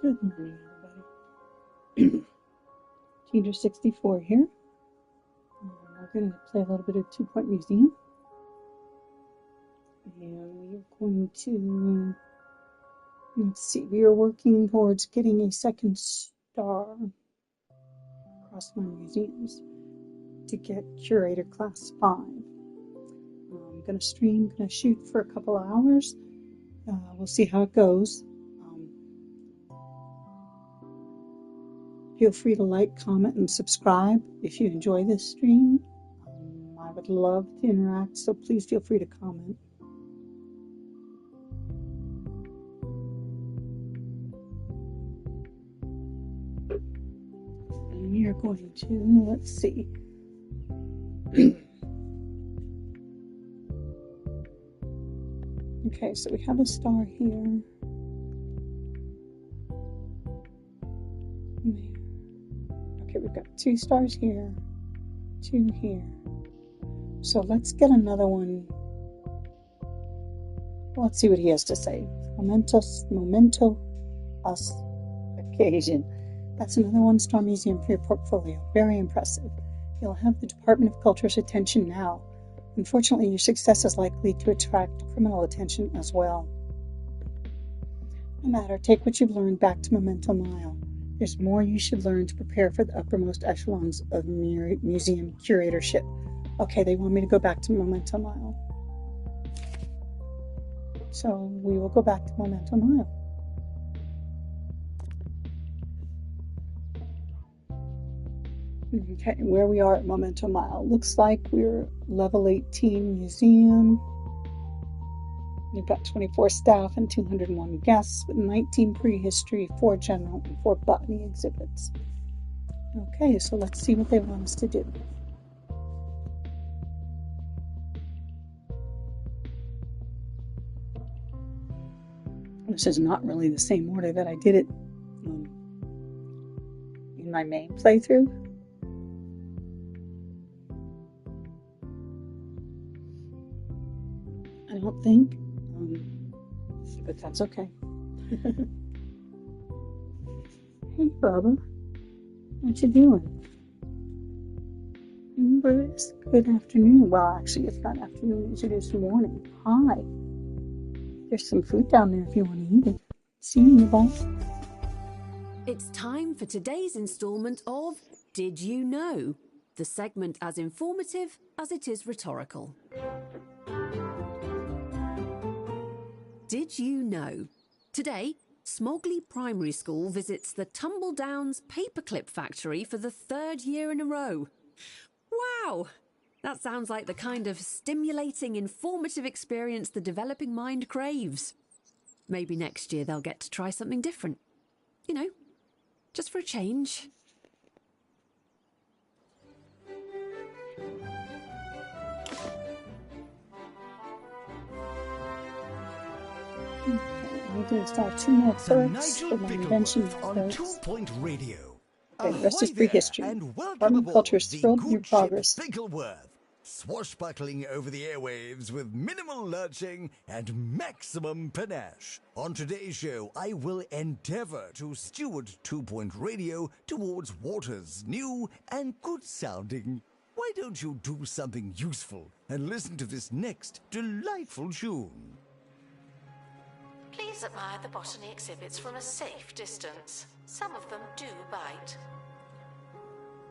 Good morning, everybody. Teacher 64 here. We're going to play a little bit of 2 Point Museum. And we are going to, let's see, we are working towards getting a second star across my museums to get Curator Class 5. I'm going to stream, going to shoot for a couple of hours. We'll see how it goes. Feel free to like, comment, and subscribe if you enjoy this stream. I would love to interact, so please feel free to comment. And we are going to, let's see. Okay, so we have a star here. Okay, we've got 2 stars here, 2 here. So let's get another one. Let's see what he has to say. Memento us occasion. That's another 1-star museum for your portfolio. Very impressive. You'll have the Department of Culture's attention now. Unfortunately, your success is likely to attract criminal attention as well. No matter, take what you've learned back to Memento Mile. There's more you should learn to prepare for the uppermost echelons of museum curatorship. Okay, they want me to go back to Memento Mile. So we will go back to Memento Mile. Okay, where we are at Memento Mile. Looks like we're level 18 museum. We've got 24 staff and 201 guests with 19 prehistory, 4 general, and 4 botany exhibits. Okay, so let's see what they want us to do. This is not really the same order that I did it in my main playthrough. I don't think. But that's okay. Hey, Bubba. What you doing? Bruce, good afternoon. Well, actually, it's not afternoon. It is morning. Hi. There's some food down there if you want to eat it. See you, boss. It's time for today's installment of Did You Know? The segment as informative as it is rhetorical. Did you know? Today, Smogley Primary School visits the Tumbledowns Paperclip Factory for the 3rd year in a row. Wow! That sounds like the kind of stimulating, informative experience the developing mind craves. Maybe next year they'll get to try something different. You know, just for a change. I'm going to start 2 more clerks for my invention on 2 Point Radio. Okay, the rest is prehistory. And welcome Department of Culture is aboard thrilled the with your good ship progress. Biggleworth, swashbuckling over the airwaves with minimal lurching and maximum panache. On today's show, I will endeavor to steward 2 Point Radio towards waters new and good-sounding. Why don't you do something useful and listen to this next delightful tune? Please admire the botany exhibits from a safe distance. Some of them do bite.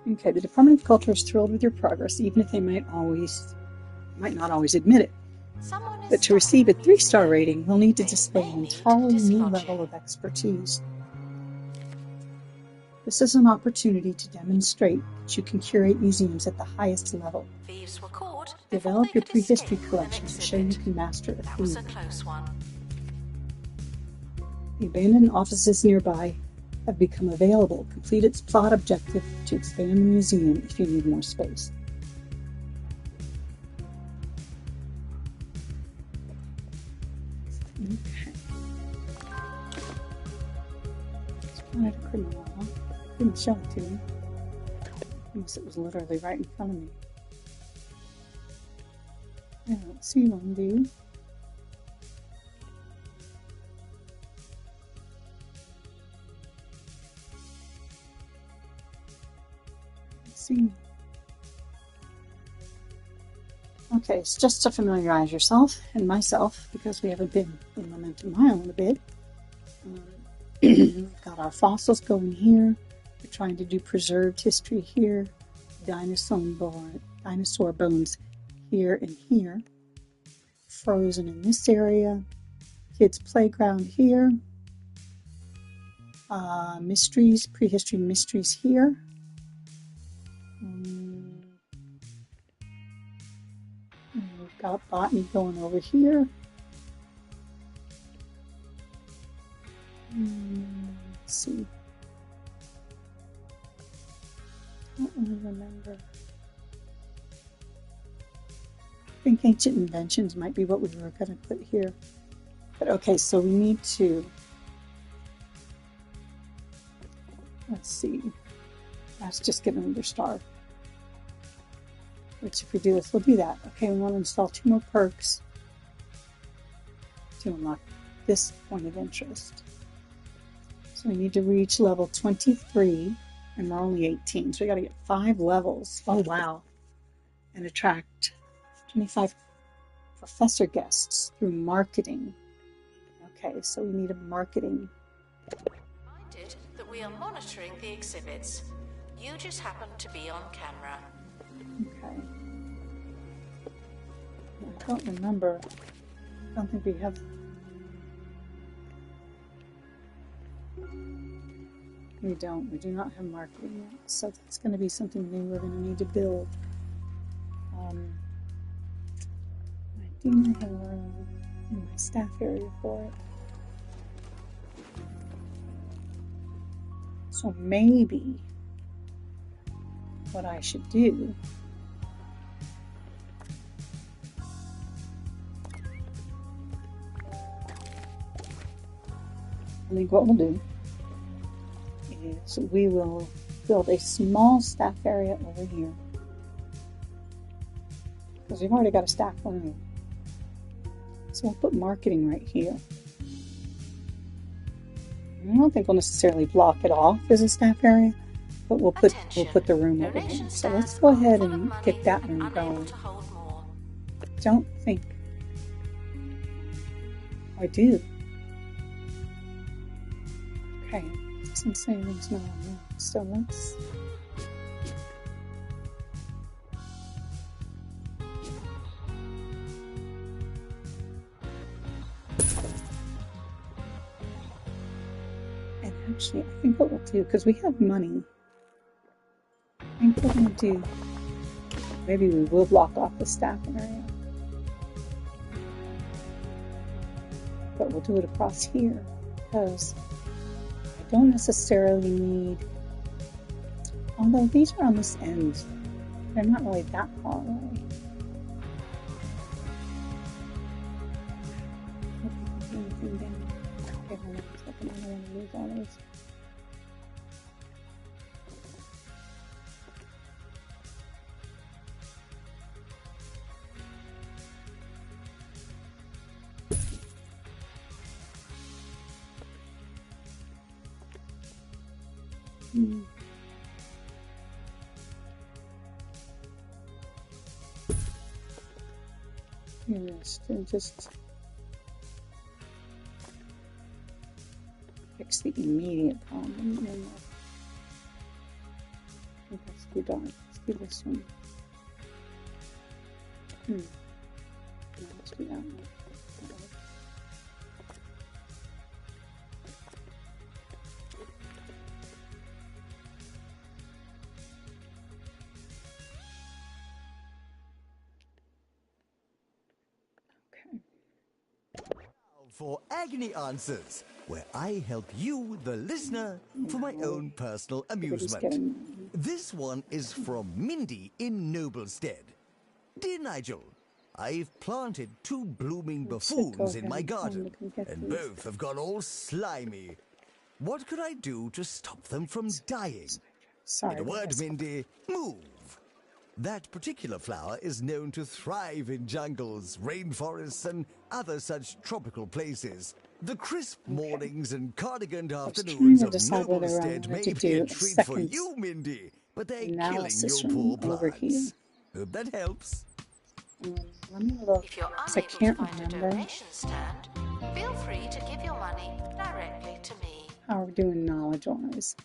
Okay, the Department of Culture is thrilled with your progress, even if they might not always admit it. But to receive a 3-star rating, we'll need to display an entirely new level of expertise. This is an opportunity to demonstrate that you can curate museums at the highest level. Thieves were caught. Develop your prehistory collection to show you can master a That was a theme. close one. The abandoned offices nearby have become available. Complete its plot objective to expand the museum if you need more space. Okay. Spotted a criminal. Didn't show it to me. Unless it was literally right in front of me. I don't see one, do you? see. Okay, it's just to familiarize yourself and myself, because we haven't been in Momentum Island a bit. We've got our fossils going here. We're trying to do preserved history here. Dinosaur bones here and here. Frozen in this area. Kids' playground here. Mysteries, prehistory mysteries here. We've got botany going over here. Let's see. I don't really remember. I think ancient inventions might be what we were going to put here. But okay, so we need to, let's see. That's just get another star. Which if we do this, we'll do that. Okay, we want to install 2 more perks to unlock this point of interest. So we need to reach level 23, and we're only 18. So we got to get 5 levels. Oh, wow. And attract 25 professor guests through marketing. Okay, so we need a marketing. Reminded that we are monitoring the exhibits. You just happen to be on camera. Okay. I don't remember. I don't think we have. We don't. We do not have marketing yet. So that's going to be something new we're going to need to build. I do not have room in my staff area for it. So maybe what I should do I think what we'll do is we will build a small staff area over here, because we've already got a staff room. So we'll put marketing right here. I don't think we'll necessarily block it off as a staff area, but we'll put the room over there. So let's go ahead and get that room going. Don't think I do. Okay, doesn't say anything's not on that. So let's. And actually, I think what we'll do, because we have money, I think what we're going to do, maybe we will block off the staff area. But we'll do it across here, because I don't necessarily need, although these are on this end, they're not really that far away. Anything down. Okay, hold on a second, I don't want to lose all those. Yes, and just fix the immediate problem. Let's do that. Let's do this one. No, let's do that one. For Agony Answers, where I help you, the listener, for my own personal amusement. This one is from Mindy in Noblestead. Dear Nigel, I've planted 2 blooming buffoons in my garden, and both have gone all slimy. What could I do to stop them from dying? Sorry. In a word, Mindy, move. That particular flower is known to thrive in jungles, rainforests, and other such tropical places. The crisp mornings and cardigan afternoons of Noblestead may be a treat for you, Mindy, but they're killing analysis your poor room over here. plants. Hope that helps. Let me look. If you're I unable to can't find a remember donation stand, feel free to give your money directly to me. how we're doing knowledge-wise.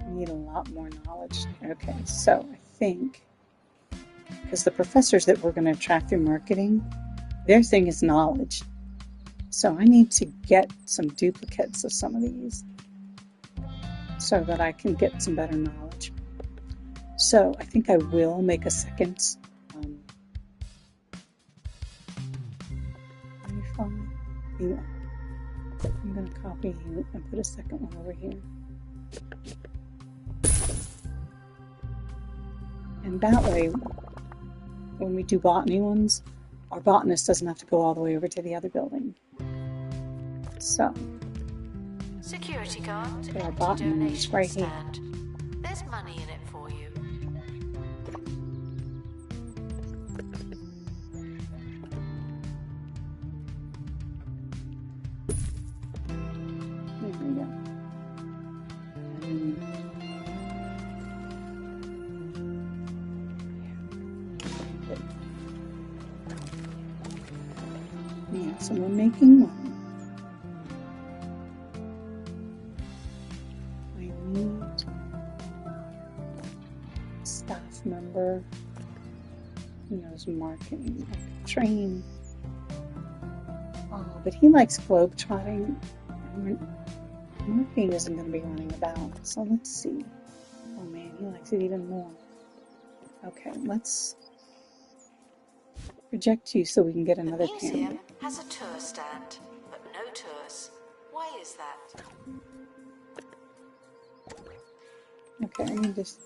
We need a lot more knowledge. Okay, so I think because the professors that we're going to attract through marketing, their thing is knowledge. So I need to get some duplicates of some of these so that I can get some better knowledge. So I think I will make a second yeah. I'm going to copy you and put a second one over here. And that way, when we do botany ones, our botanist doesn't have to go all the way over to the other building. So, Security guard, our empty botany is donation right here. stand. There's money in it for you. There we go. Yeah, so we're making money. I need a staff member who knows marketing. I could train. Oh, but he likes globetrotting. Marketing isn't going to be running about. So let's see. Oh man, he likes it even more. Okay, let's reject you so we can get another The museum candidate. has a tour stand, but no tours. Why is that? Okay, I need this.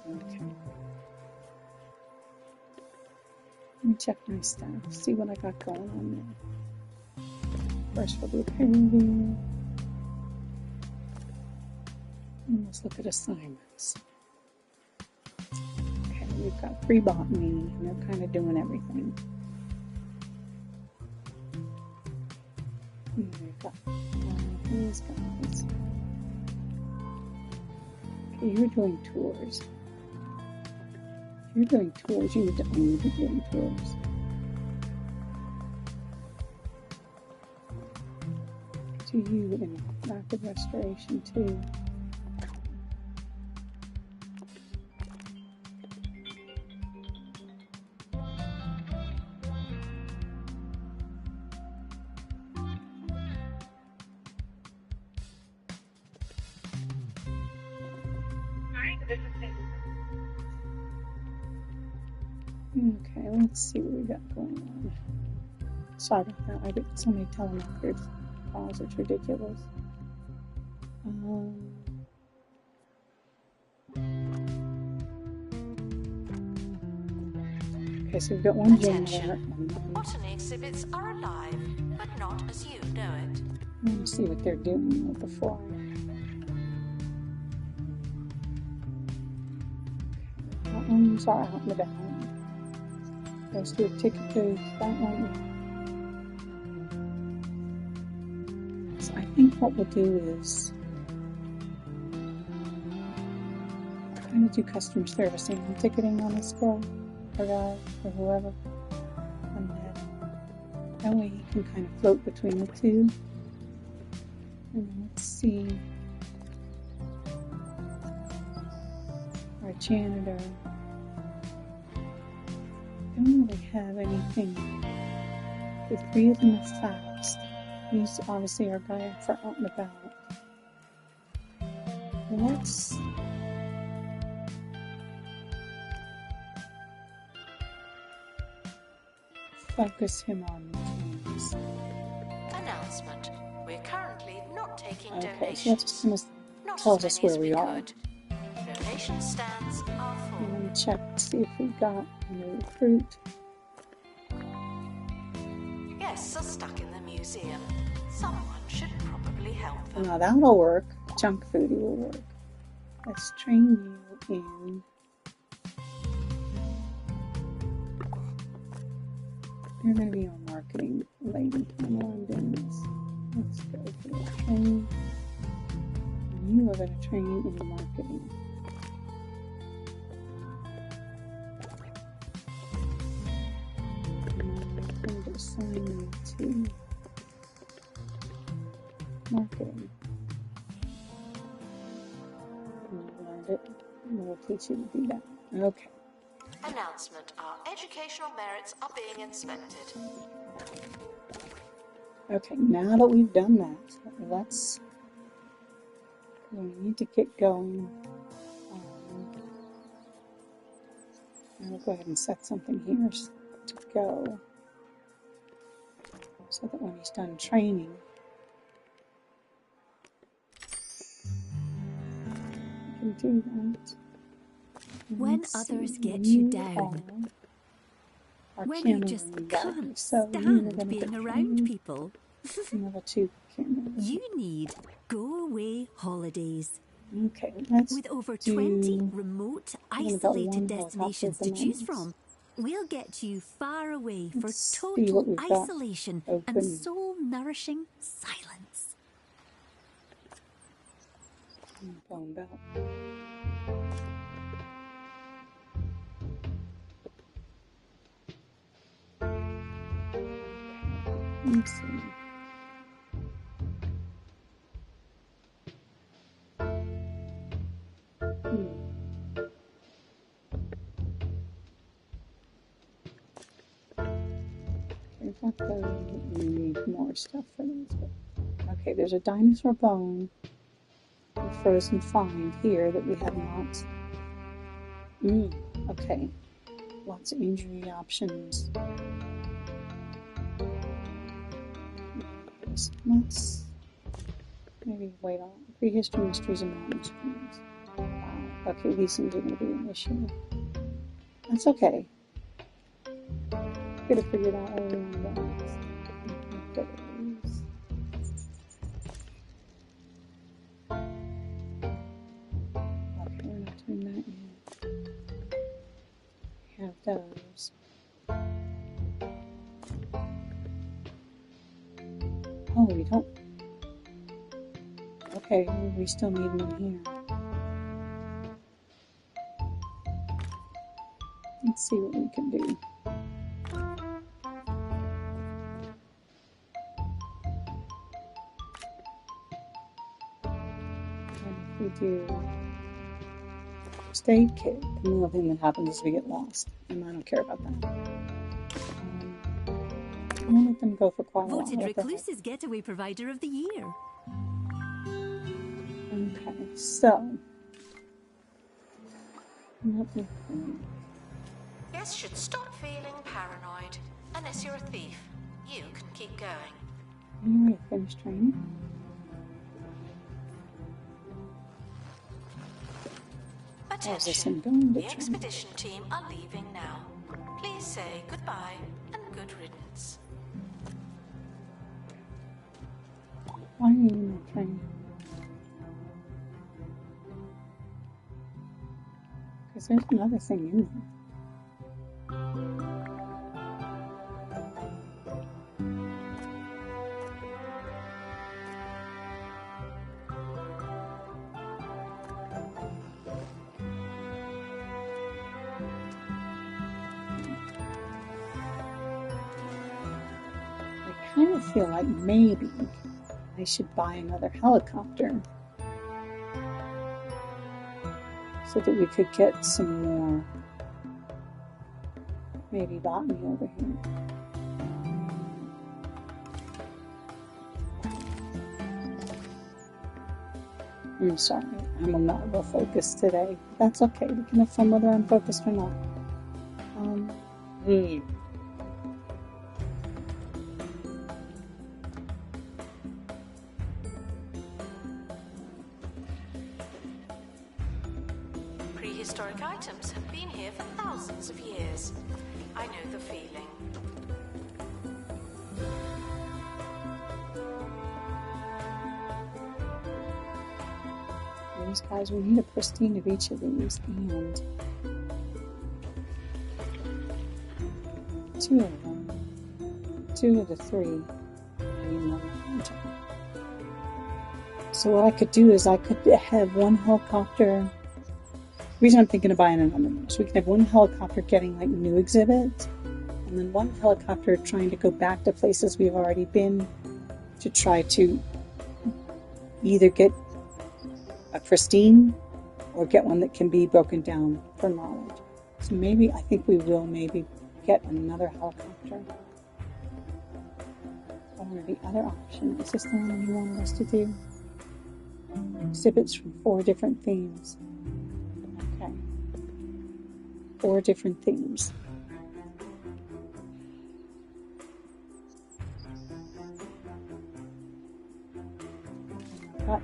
Okay. Let me check my staff, see what I got going on there. First we'll do peer review. And let's look at assignments. Okay, we've got free botany, and they're kind of doing everything. And we've got these guys. Okay, you're doing tours. If you're doing tours, you don't need to be doing tours. To you in rapid restoration too. Okay, let's see what we got going on. Sorry about that. I get so many telemarketers calls. It's ridiculous. Okay, so we've got one gym there. Botany exhibits are alive, but not as you know it. Let me see what they're doing with the fly. That one's out and about. Let's do a ticket to that one. So I think what we'll do is kind of do customer servicing and ticketing on this girl or guy or whoever. And then that way he can kind of float between the two. And then let's see. Our janitor. Don't really have anything. The three of them are fast. He's obviously our guy for out and about. Let's focus him on things. Announcement. We're currently not taking Okay, so donations. that just kind of Not tells as us many where as we are. could. Donation stands are full. Let me check to see if we got a new recruit. Guests are stuck in the museum. Someone should probably help them. Now that'll work. Junk foodie will work. Let's train you in You're going to be on marketing lady. I know I'm doing this. Let's go here. Train. And you are going to train in marketing. And I'm going to assign you to marketing. You learned it. We'll teach you to do that. Okay. Announcement. Our educational merits are being inspected. Okay, now that we've done that, we need to get going. And we'll go ahead and set something here to go, so that when he's done training, we can do that. When others get you down, when you just can't stand being around people, Level 2 camera. you need go-away holidays. Okay, let's With over 20 remote, isolated one destinations to helicopter choose commands. from, we'll get you far away for Let's see what total we've got isolation open. and soul-nourishing silence. Blown belt. Let's see. We need more stuff for these. Okay, there's a dinosaur bone, a frozen find here that we have not. Okay, lots of injury options. Let's maybe wait on prehistory mysteries and mountain streams. Wow. Okay, these things are going to be an issue. That's okay. Could have figured out where we want to go. Okay, we're not doing that yet. We have those. Oh, we don't. Okay, we still need one here. Let's see what we can do. We do first aid kit. The only thing that happens is we get lost, and I don't care about that. I'm gonna let them go for quite a while. Voted Recluse's Getaway Provider of the Year. Okay, so Guests should stop feeling paranoid. Unless you're a thief, you can keep going. you already finished training. Attention, the expedition team are leaving now. Please say goodbye and good riddance. Why are you in that training? Because there's another thing in there. I kind of feel like maybe I should buy another helicopter so that we could get some more, maybe botany over here. I'm sorry, I'm not real focused today. That's okay, we can have fun whether I'm focused or not. Prehistoric items have been here for thousands of years. I know the feeling. These guys, we need a pristine of each of these, and 2 of them. 2 to 3. I need another contact. So what I could do is I could have one helicopter. The reason I'm thinking of buying another one, so we can have one helicopter getting like new exhibits, and then one helicopter trying to go back to places we've already been to try to either get a pristine or get one that can be broken down for knowledge. So maybe, I think we will maybe get another helicopter. Or the other option, is this the one you wanted us to do? Exhibits from 4 different themes. Okay. 4 different themes. Got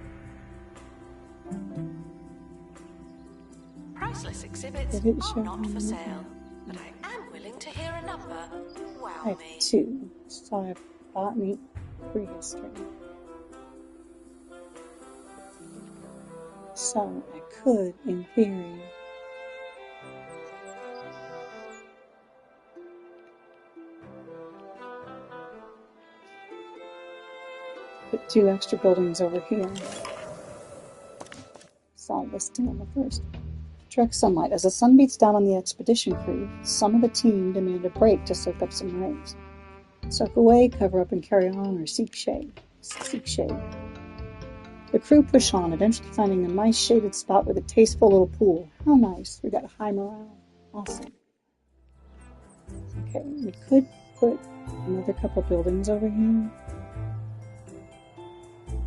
Priceless exhibits are not for sale, but I am willing to hear a number. I Wow have me. 2. So I have botany, prehistory. So I could, in theory, put 2 extra buildings over here. Saw listing on the first. Direct sunlight. As the sun beats down on the expedition crew, some of the team demand a break to soak up some rays. Soak away, cover up, and carry on, or seek shade. Seek shade. The crew push on, eventually finding a nice shaded spot with a tasteful little pool. How nice. We got high morale. Awesome. Okay, we could put another couple buildings over here.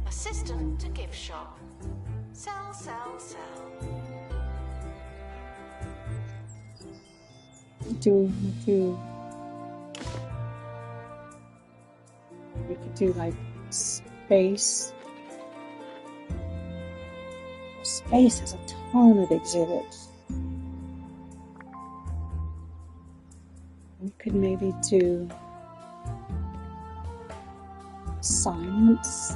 Assistant to gift shop. Sell, sell, sell. We could do like space. Space has a ton of exhibits. We could maybe do science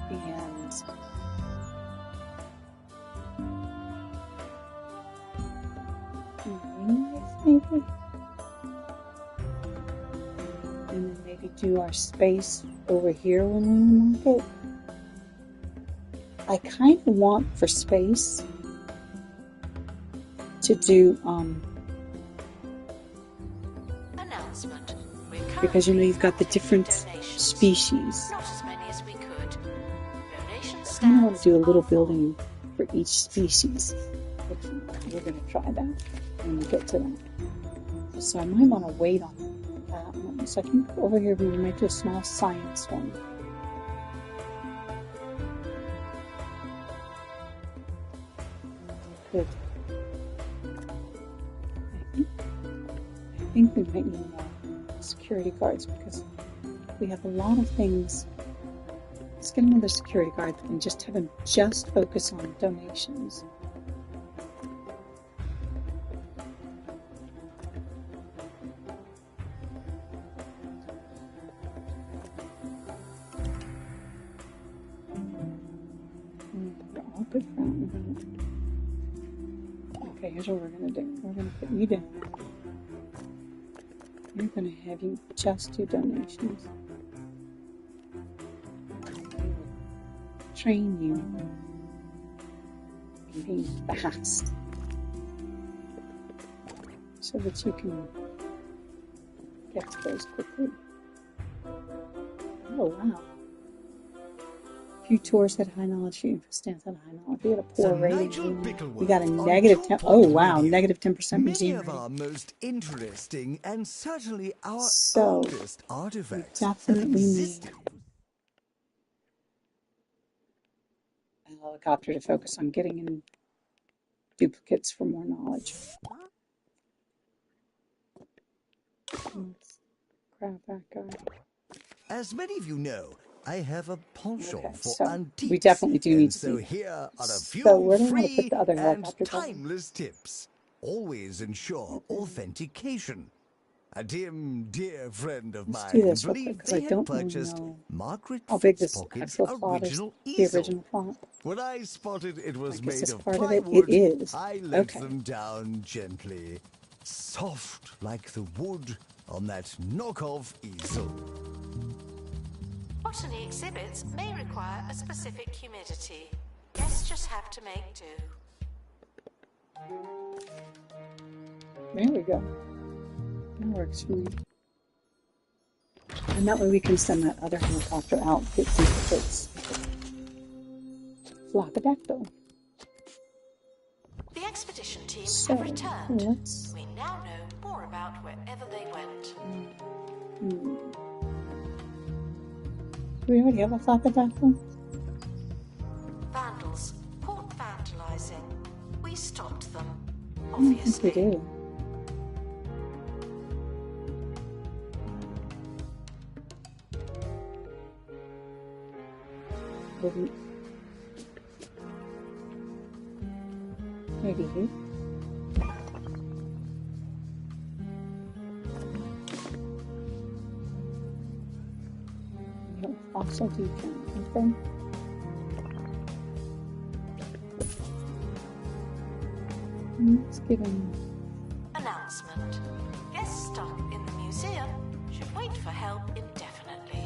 and maybe. And then maybe do our space over here when we unlock it. I kind of want for space to do Announcement. because you know you've got the different species. Not as many as we could. Donation I kind of want to do a little stands building for each species. We're going to try that when we get to that. So I might want to wait on that one. So I think over here we might do a small science one. Good. I think we might need more security guards because we have a lot of things. Let's get another security guard and just have him just focus on donations. All good for that. Okay, here's what we're going to do. We're going to put you down. We're going to have you just do donations. Train you in being fast so that you can get to those quickly. Oh, wow. Few tours had high knowledge, few stands had high knowledge. We had a poor rating. We got a negative 10. Oh, wow. Negative 10% Many museum of our rating. most interesting and certainly our So, oldest artifacts have definitely need existed. a helicopter to focus on getting in duplicates for more knowledge. Let's grab that guy. As many of you know, I have a penchant Okay, for so antiques. we definitely do need and to so do that. here are a few So where do we want to free put the other and helicopter going? timeless tips. Always ensure authentication. A dear friend of Let's mine do this real quick believed because they I had don't purchased know Margaret how big this Fitzpocket's actual plot is. original The easel. original plot. When I spotted it was Like, is made this of part of it? plywood, It is. I let Okay. them down gently. Soft like the wood on that knockoff easel. Botany exhibits may require a specific humidity. Guests just have to make do. There we go. That works for me. And that way we can send that other helicopter out, get some tickets. Flockadactyl. The expedition team So, have returned. let's... We now know more about wherever they went. Do we already have a flockadactyl? Vandals caught vandalizing. We stopped them, I don't think obviously. we do. Wouldn't. Maybe you. You don't fossil decant, okay? Let's give him. Announcement. Guests stuck in the museum should wait for help indefinitely.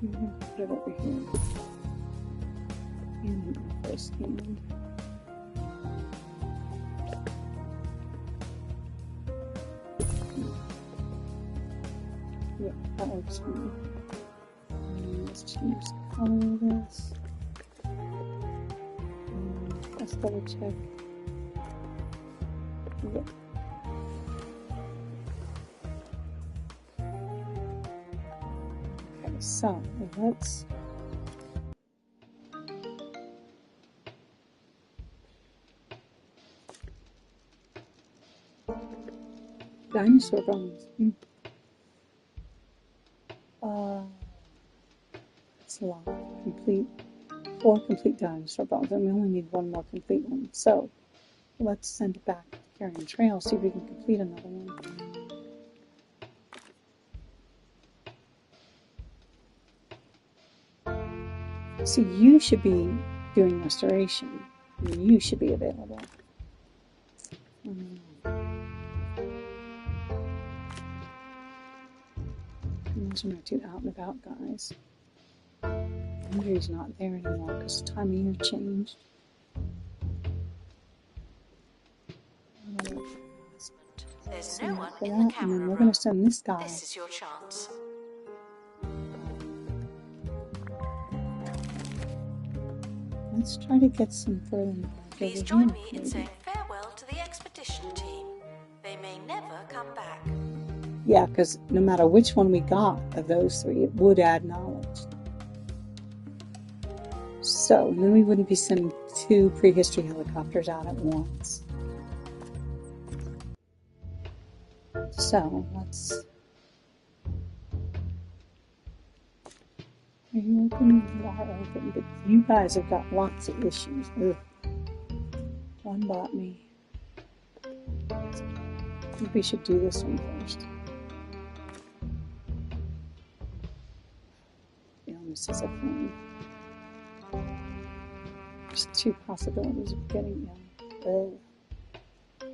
Put it over here. And the first hand. Yeah, that works for me. Let's change the color of this. Let's double check. Yeah. Okay, so let's dinosaur bones. It's a lot. Complete 4 complete dinosaur bones, and we only need 1 more complete one. So let's send it back to Carrion Trail, see if we can complete another one. See, you should be doing restoration. You should be available. Those are my 2 out and about guys. Andrew's not there anymore because the time of year changed. There's no one For in that, the and camera then we're room. going to send this guy. This is your chance. Let's try to get some further knowledge Please over join here, me in maybe. saying farewell to the expedition team. They may never come back. Yeah, because no matter which one we got of those 3, it would add knowledge. So, and then we wouldn't be sending 2 prehistory helicopters out at once. So, let's... Are you open? You are open, but you guys have got lots of issues. Ugh. One bought me. I think we should do this one first. Illness is a thing. There's 2 possibilities of getting ill. Okay,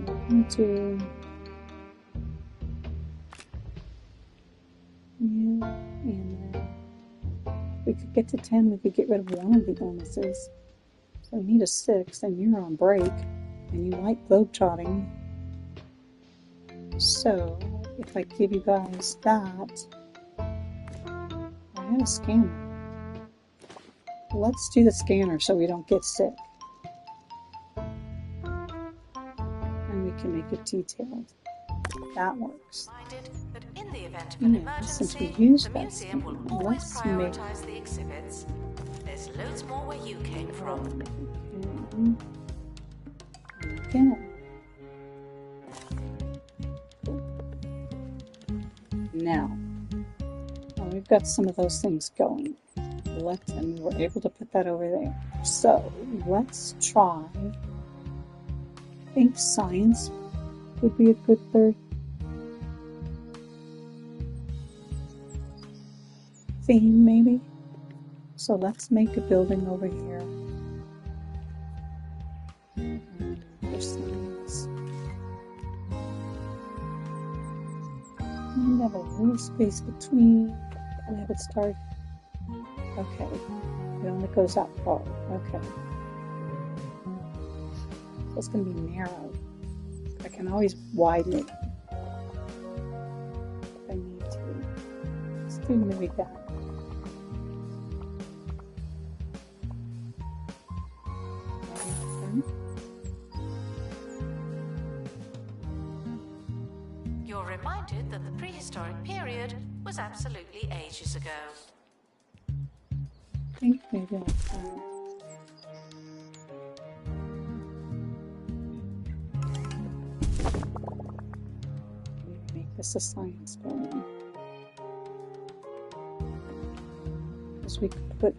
we're going to... Yeah, and if we could get to 10, we could get rid of one of the illnesses. So we need a 6, and you're on break, and you like globetrotting. So, if I give you guys that, I have a scanner. Let's do the scanner so we don't get sick. And we can make it detailed. That works. Minded that in the event of an Yeah, since emergency, we used the that museum will scanner, always let's make... prioritize the exhibits. There's loads more where you came from. Okay. Now, we've got some of those things going. And we were able to put that over there. So, let's try. I think science would be a good third theme, maybe. So let's make a building over here. There's some have a little space between. Can I have it start? Okay. It only goes that far. Okay. So it's going to be narrow. I can always widen it if I need to. Let's do maybe that. You're reminded that the prehistoric period was absolutely ages ago. I think maybe I'll try. Make this a science building. Because we could put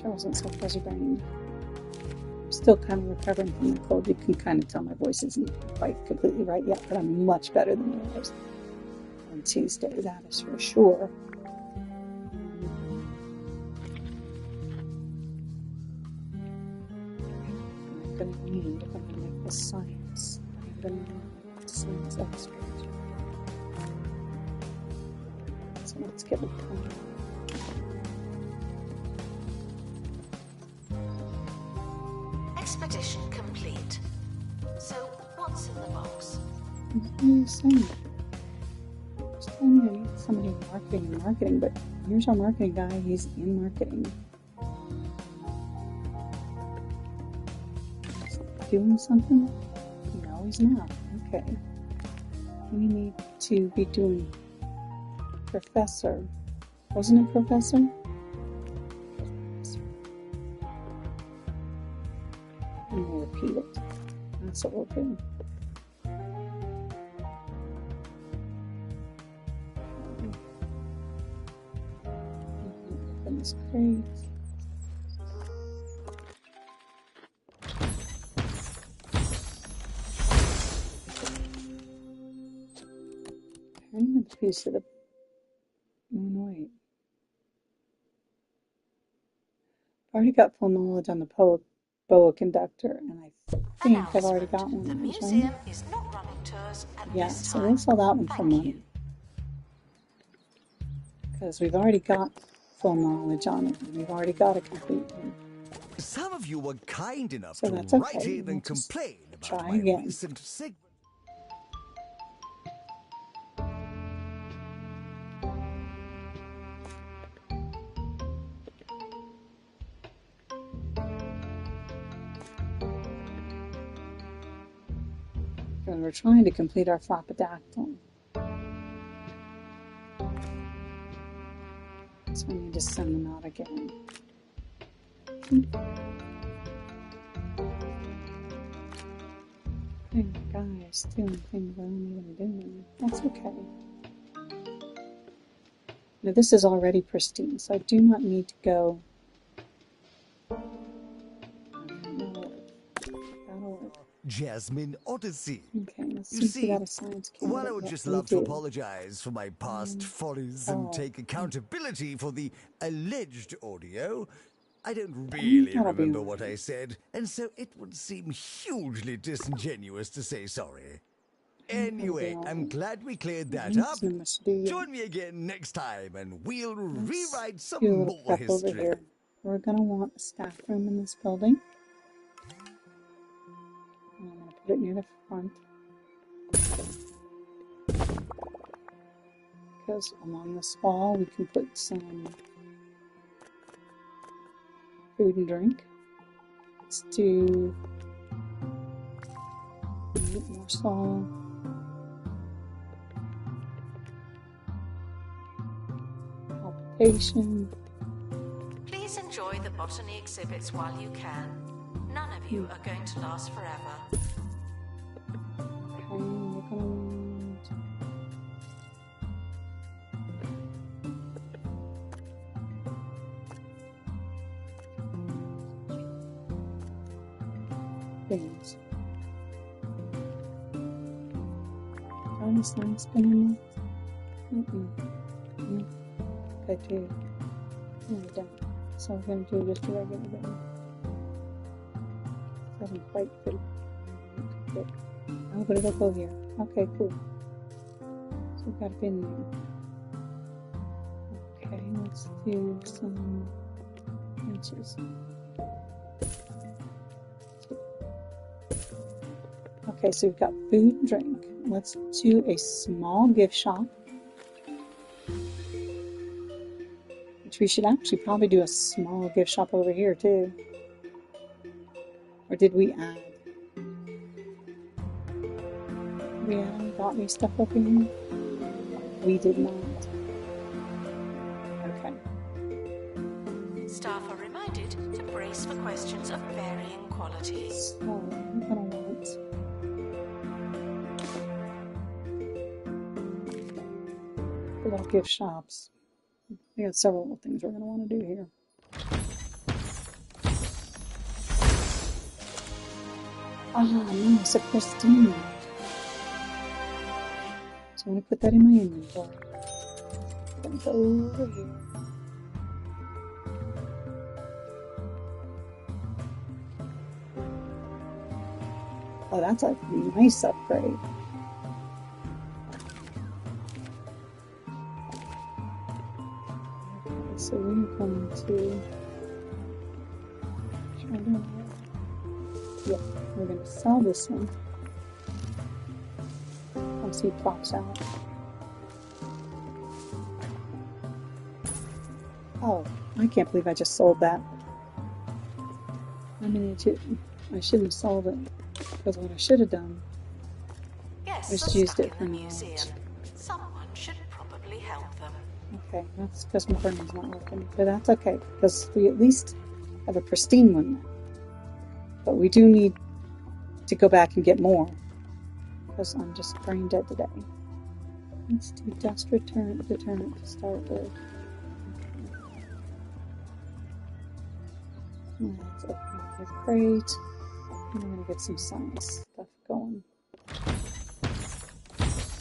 I wasn't so fuzzy brained. I'm still kind of recovering from the cold. You can kind of tell my voice isn't quite completely right yet, but I'm much better than I was on Tuesday, that is for sure. I'm going to need, if I'm going to make this science, I'm going to need science extras. So let's get with the Expedition complete. So, what's in the box? What are you saying? Just told me I need somebody in marketing, but here's our marketing guy, he's in marketing. He's doing something? No, he's not. Okay. We need to be doing professor. Wasn't it professor? And we'll repeat it. That's what we'll do. Open this crate. Turning the piece of the. Oh, no, wait. I've already got full knowledge on the boa conductor, and I think I've already got one. The museum is not running tours at this So time. we'll sell that one for Thank money. you. Because we've already got full knowledge on it, and we've already got a complete one. Some of you were kind enough So to that's write okay. in We'll and just complain about try my again. recent segment. And we're trying to complete our floppidactyl. So we need to send them out again. Hey, guys, doing things I don't even do. That's okay. Now this is already pristine, so I do not need to go. That'll work. Jasmine Odyssey. Okay, let's You see if we see, got a science candidate. while I would Yep, just we love to do. apologize for my past follies and take accountability for the alleged audio, I don't really that'll be remember all what right. I said, and so it would seem hugely disingenuous to say sorry. Anyway, all I'm right. glad we cleared that Need up. some must be. Join me again next time, and we'll rewrite Do a some little more prep over history. here. We're gonna want a staff room in this building. And I'm gonna put it near the front. Because along this wall we can put some food and drink. Let's do meat morsel. Palpitation. Please enjoy the botany exhibits while you can. None of you are going to last forever. Okay, we're gonna want things. Trying to slime spin in this? Okay, too. No, we don't. So we're gonna do just a regular button. doesn't quite fit. Oh, but it'll go here. Okay, cool. So we've got a bin there. Okay, let's do some inches. Okay, so we've got food and drink. Let's do a small gift shop. Which we should actually probably do a small gift shop over here too. Or did we add? We haven't got any stuff over here? We did not. Okay. Staff are reminded to brace for questions of varying quality. So, I'm gonna want the little gift shops. We got several little things we're gonna want to do here. Ah, nice, a pristine. So I'm gonna put that in my inventory. I'm gonna go over here. Oh, that's a nice upgrade. Okay, so we're going to try to, yeah, we're going to sell this one once he pops out. Oh, I can't believe I just sold that. I shouldn't have sold it. Because what I should have done was used it for knowledge. Someone should probably help them. Okay, that's because my brain's not working. But that's okay, because we at least have a pristine one now. But we do need to go back and get more. Because I'm just brain dead today. Let's do dust deterrent to start with. Let's open the crate. And I'm going to get some science stuff going.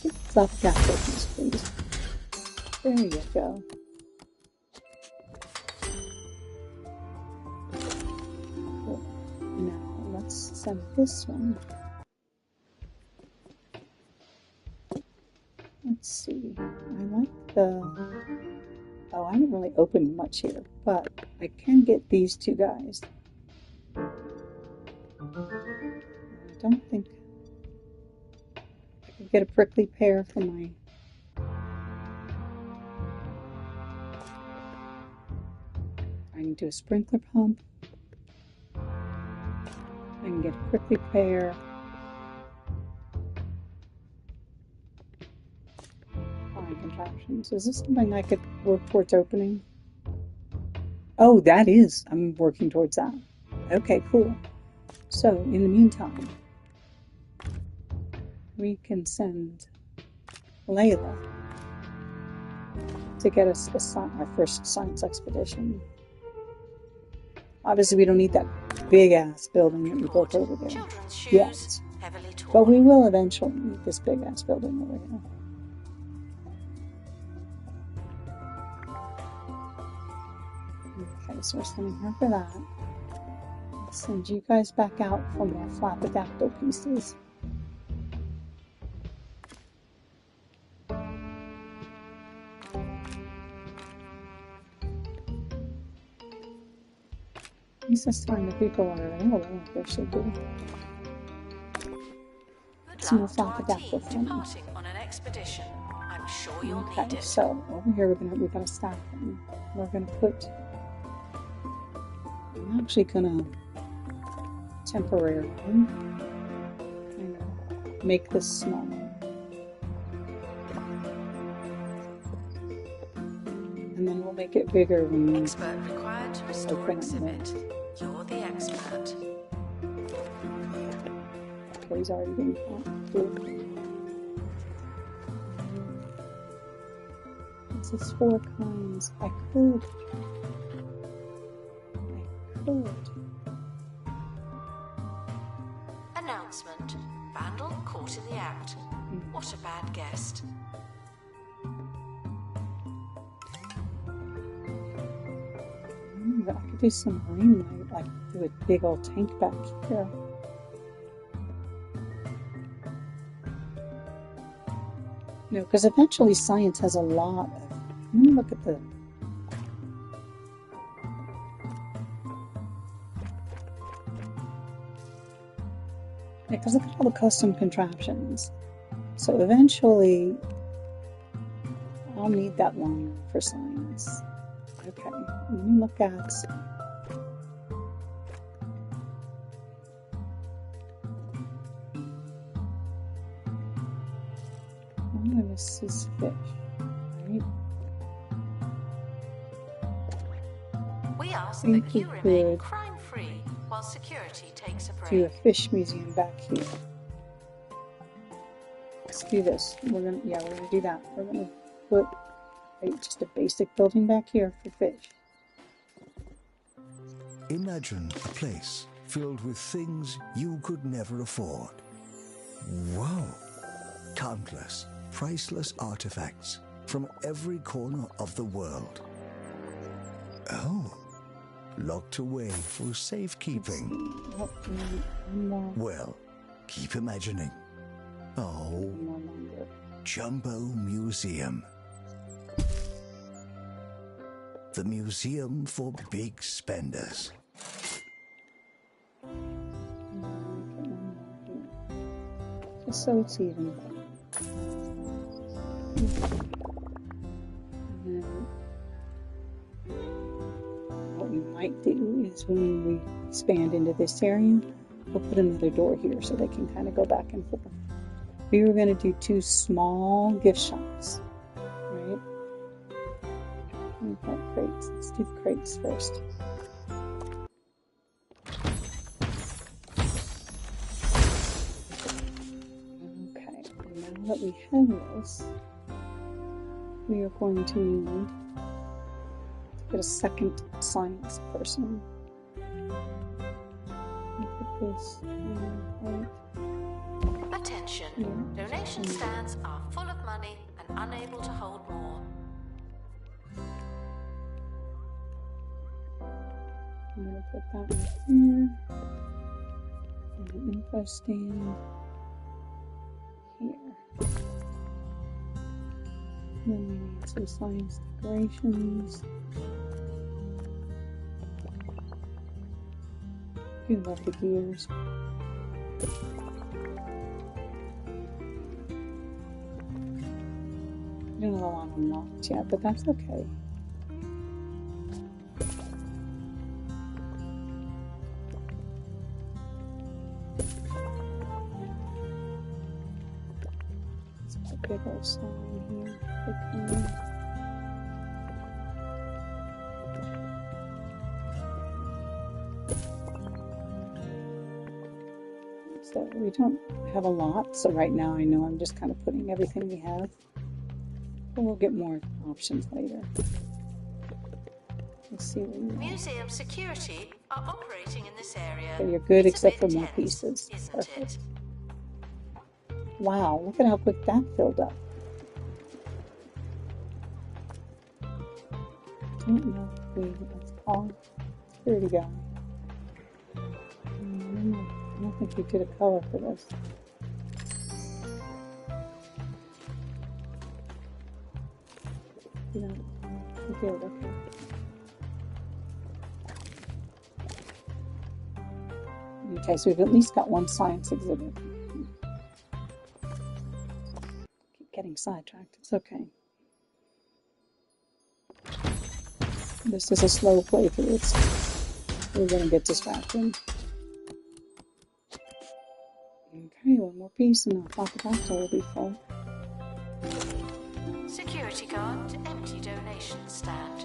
Get soft gas opens, please. There you go. Cool. Now let's send this one. Let's see. I like the... Oh, I haven't really opened much here, but I can get these two guys. I don't think I could get a prickly pear for my... I can do a sprinkler pump. I can get a prickly pear. Fine contraptions. Is this something I could work towards opening? Oh, that is. I'm working towards that. Okay, cool. So, in the meantime, we can send Layla to get us our first science expedition. Obviously, we don't need that big-ass building that we built over there yet. But we will eventually need this big-ass building over here. Okay, so we're sending her for that. Send you guys back out for more flapidactyl pieces. At least this time the people are available like they should be. Some more flapidactyl for me. Okay, so over here we've got a stack thing. We're gonna put... I'm actually gonna temporarily make this small. And then we'll make it bigger when we Expert required to restore exhibit. You're the expert. Okay, he's already being caught. Good. This is 4 kinds. I could. Announcement. Vandal caught in the act. What a bad guest. I could do some marine life, like do a big old tank back here. You know, because eventually science has a lot of. Let me look at the. Because look at all the custom contraptions. So eventually, I'll need that line for science. Okay, let me look at. Oh, this is fish, right? We ask think that we you remain could crime-free while security takes a do a break. fish museum back here. Let's do this. We're gonna do that. We're gonna put just a basic building back here for fish. Imagine a place filled with things you could never afford. Whoa! Countless, priceless artifacts from every corner of the world. Oh, locked away for safekeeping. Oh, one more. Well, keep imagining. Oh, One more longer. Jumbo Museum. The museum for big spenders. Just so it's even. And then what we might do is when we expand into this area, we'll put another door here so they can kind of go back and forth. We were going to do 2 small gift shops, right? We've got crates. Let's do the crates first. Okay, now that we have this, we are going to need to get a second science person. Look at this. Right. Attention, Yeah. donation stands are full of money and unable to hold more. I'm going to put that in here. And the info stand here. And then we need some science decorations. Do love the gears. I don't have a lot of them locked yet, but that's okay. Let's put a big old sign here. Big one. So we don't have a lot, so right now I know I'm just kind of putting everything we have. But we'll get more options later. Let's see what we want. Museum security are operating in this area. Okay, you're good It's a except for bit more tense, pieces. isn't Perfect. it? Wow, look at how quick that filled up. Don't know if we, let's call security guy. I don't think we did a color for this. No, we did, okay. Okay, so we've at least got one science exhibit. Keep getting sidetracked, it's okay. This is a slow playthrough. We're gonna get distracted. Okay, one more piece and our pocket box will be full. Security guard to empty donation stand.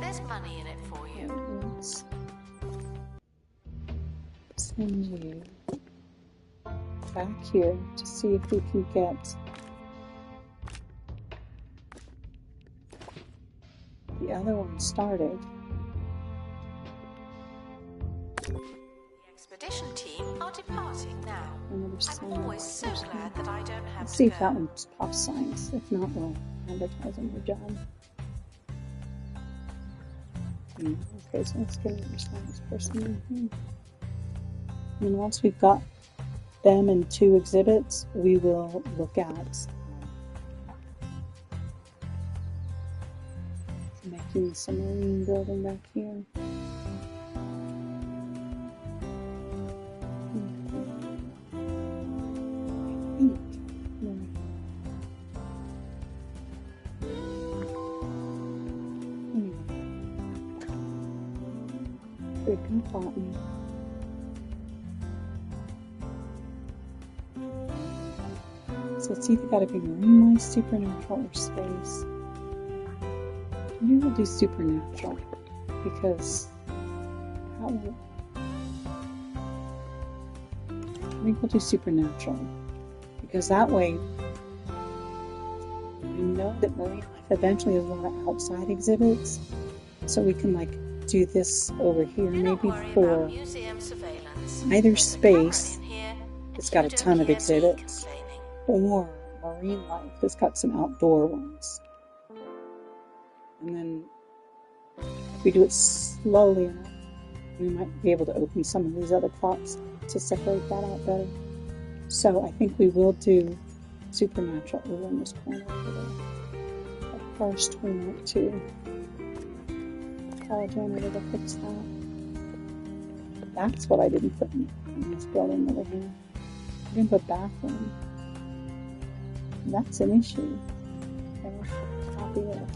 There's money in it for you. Let's send you back here to see if we can get the other one started. The expedition team are departing now. Another I'm sign. always so glad that I don't have Let's to see go. if that one's pop science. If not, we'll advertise on your job. Okay, so let's get another science person in here. And once we've got them in 2 exhibits, we will look at doing some marine building back here. Cotton. So it's either got to be marine life, supernatural, or space. Maybe we'll do supernatural because I think we'll do supernatural because that way we know that marine life eventually is one of the outside exhibits, so we can like do this over here, maybe for either space, it's got a ton of exhibits, or marine life, it's got some outdoor ones. And then if we do it slowly enough, we might be able to open some of these other plots to separate that out better. So I think we will do supernatural over in this corner over there. But first we want to janitor to fix that. That's what I didn't put in this building over here. I didn't put bathroom. That's an issue. Okay, copy this.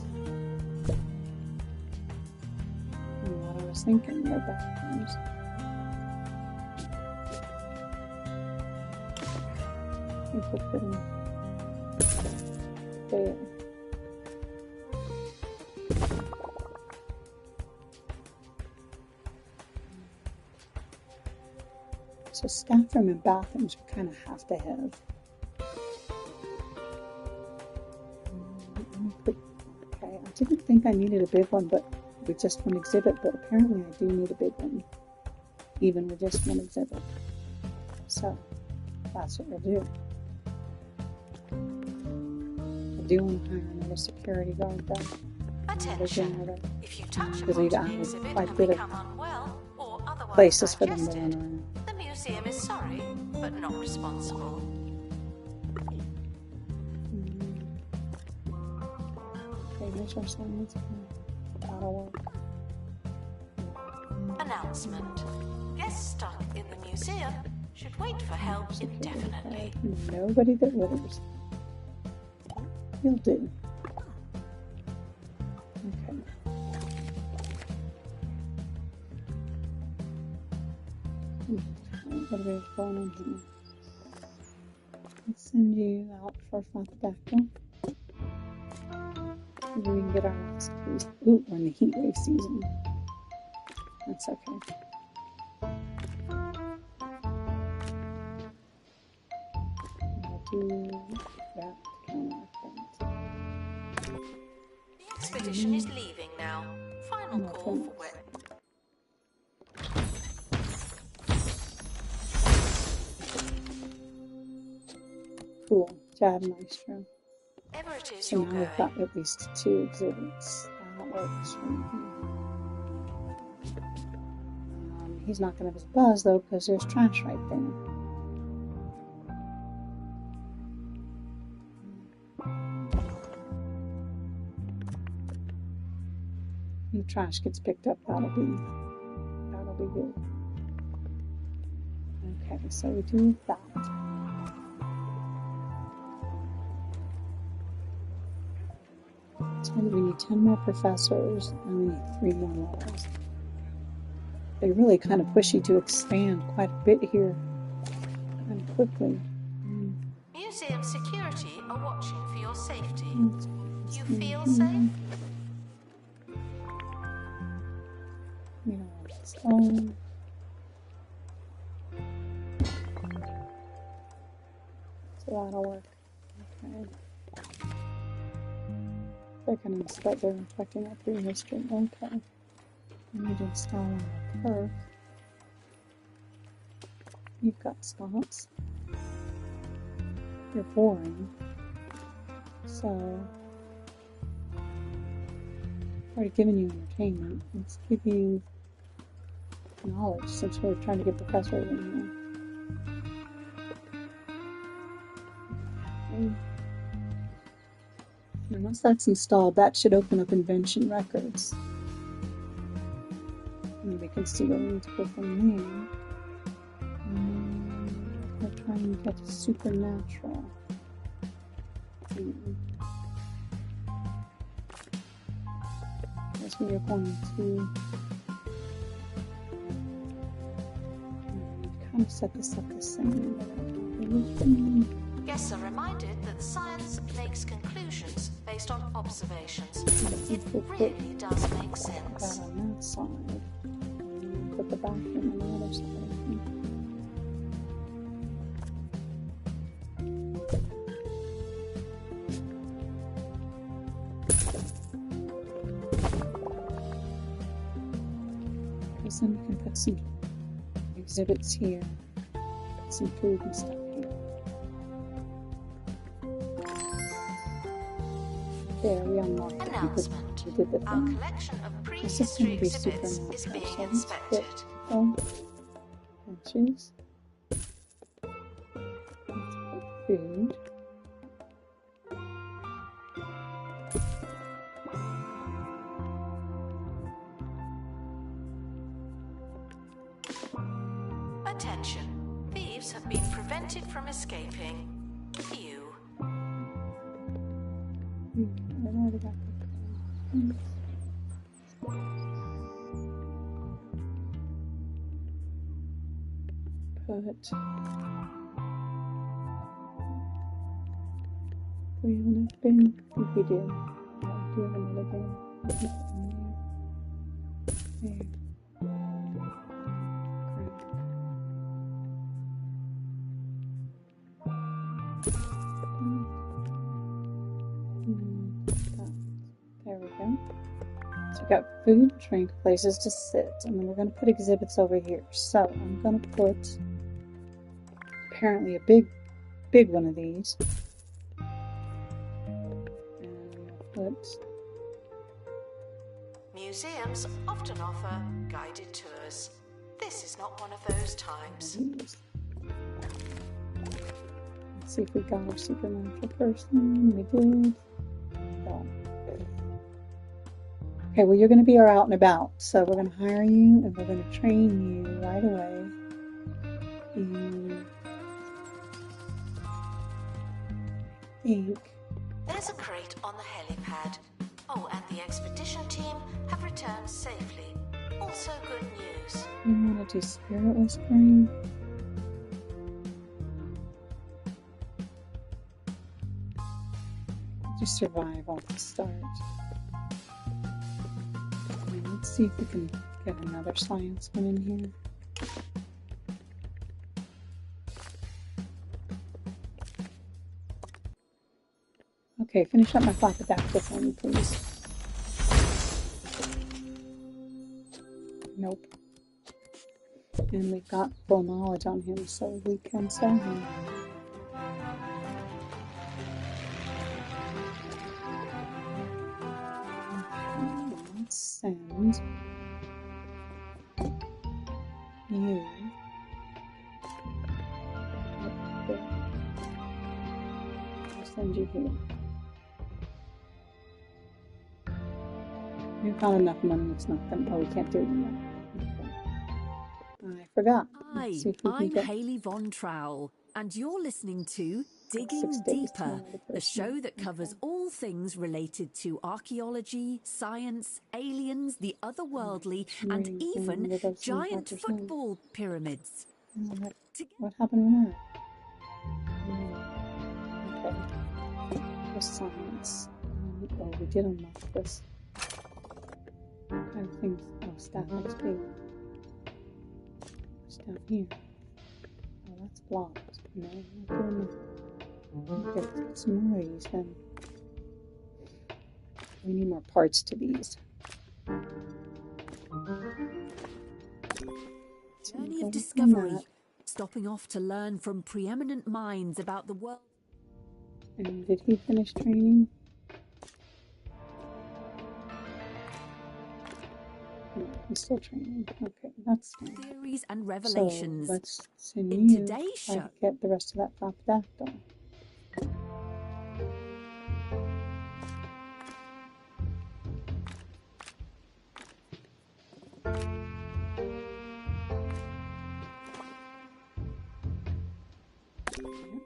And what I was thinking, no bathrooms. I think we'll put them there. So staff room and bathrooms we kind of have to have. Okay, I didn't think I needed a big one, but with just one exhibit, but apparently I do need a big one, even with just one exhibit. So that's what we'll do. I do want to hire another security guard though. Attention! If you touch because we've upon the added exhibit quite a and bit of become unwell or otherwise places for them to digested, run around. the museum is sorry, but not responsible. Okay, there's our signs. That'll work. Announcement. Guests stuck in the museum should wait for help indefinitely. Nobody that litters. You'll do. Okay. What do we have going on here? Let's send you out for a flat tobacco. Maybe we can get our last piece. Ooh, we're in the heat wave season. That's okay. I'll do that to counteract that. The expedition is leaving now. Final call for wet. Cool. Jab Maestro. Ever it is So you're now going. we've got at least 2 exhibits. That works for me. He's not going to have his buzz though, because there's trash right there. When the trash gets picked up, that'll be good. Okay, so we do that. So we need 10 more professors, and we need 3 more levels. They really kind of push you to expand quite a bit here, kind of quickly. Museum security are watching for your safety. You feel safe? You know, stone. So that'll work. Okay. They're going to inspect, they're inspecting our prehistory. Okay. We need to install on the perf. You've got spots. You're boring. So, I've already given you entertainment. Let's give you knowledge since we're trying to get professors in here. Okay. And once that's installed, that should open up invention records. And we can see where we need to go from there. We're trying to get to supernatural. Guess we are going to kind of set this up the same. Guests are reminded that science makes conclusions based on observations. It really does make sense. That on that side. And put the bathroom on the other side. Because then we can put some exhibits here, some food and stuff here. There, we unlocked it. Announcement. We did the Our thing. collection of This is going prehistory to be exhibits supernatural, is being so let's inspected. put and choose. Let's put food. Attention. Thieves have been prevented from escaping. Phew. I already got the put. Do we have enough bin? I think we do. Do have another bin. Put that in there. There. There we go. So we got food, drink, places to sit, and then we're going to put exhibits over here. So I'm going to put apparently a big one of these, and we'll put Museums often offer guided tours. This is not one of those times. these. Let's see if we got our supernatural person. We did. No. Okay, well, you're going to be our out and about, so we're going to hire you and we're going to train you right away in, I think, There's a crate on the helipad. Oh, and the expedition team have returned safely. Also good news. you want to do spirit whispering. Do survival to start. Let's see if we can get another science one in here. Okay, finish up my flappadactyl for me, please. Nope. And we've got full knowledge on him, so we can sell him. Let's send you. I'll send you here. We've got enough money, it's not gonna. Oh, we can't do it yet. Okay. I forgot. Hi, Let's see if we can I'm get Hayley Von Trowell, and you're listening to 6 Digging days to Deeper, know the the person. show that covers Okay. all things related to archaeology, science, aliens, the otherworldly, and Reading even things above giant 75%. football pyramids. What happened with that? Yeah. Okay. For science. Oh, we did unlock this. What kind of things? Oh, staff XP. What's down here? Oh, that's blocked. No, not doing that. Okay, let's get some more of these then. We need more parts to these. Journey Go of from discovery, that. stopping off to learn from preeminent minds about the world. And did he finish training? No, he's still training. Okay, that's fine. Theories and So revelations. let's send In you today's try to show- get the rest of that flappadactyl.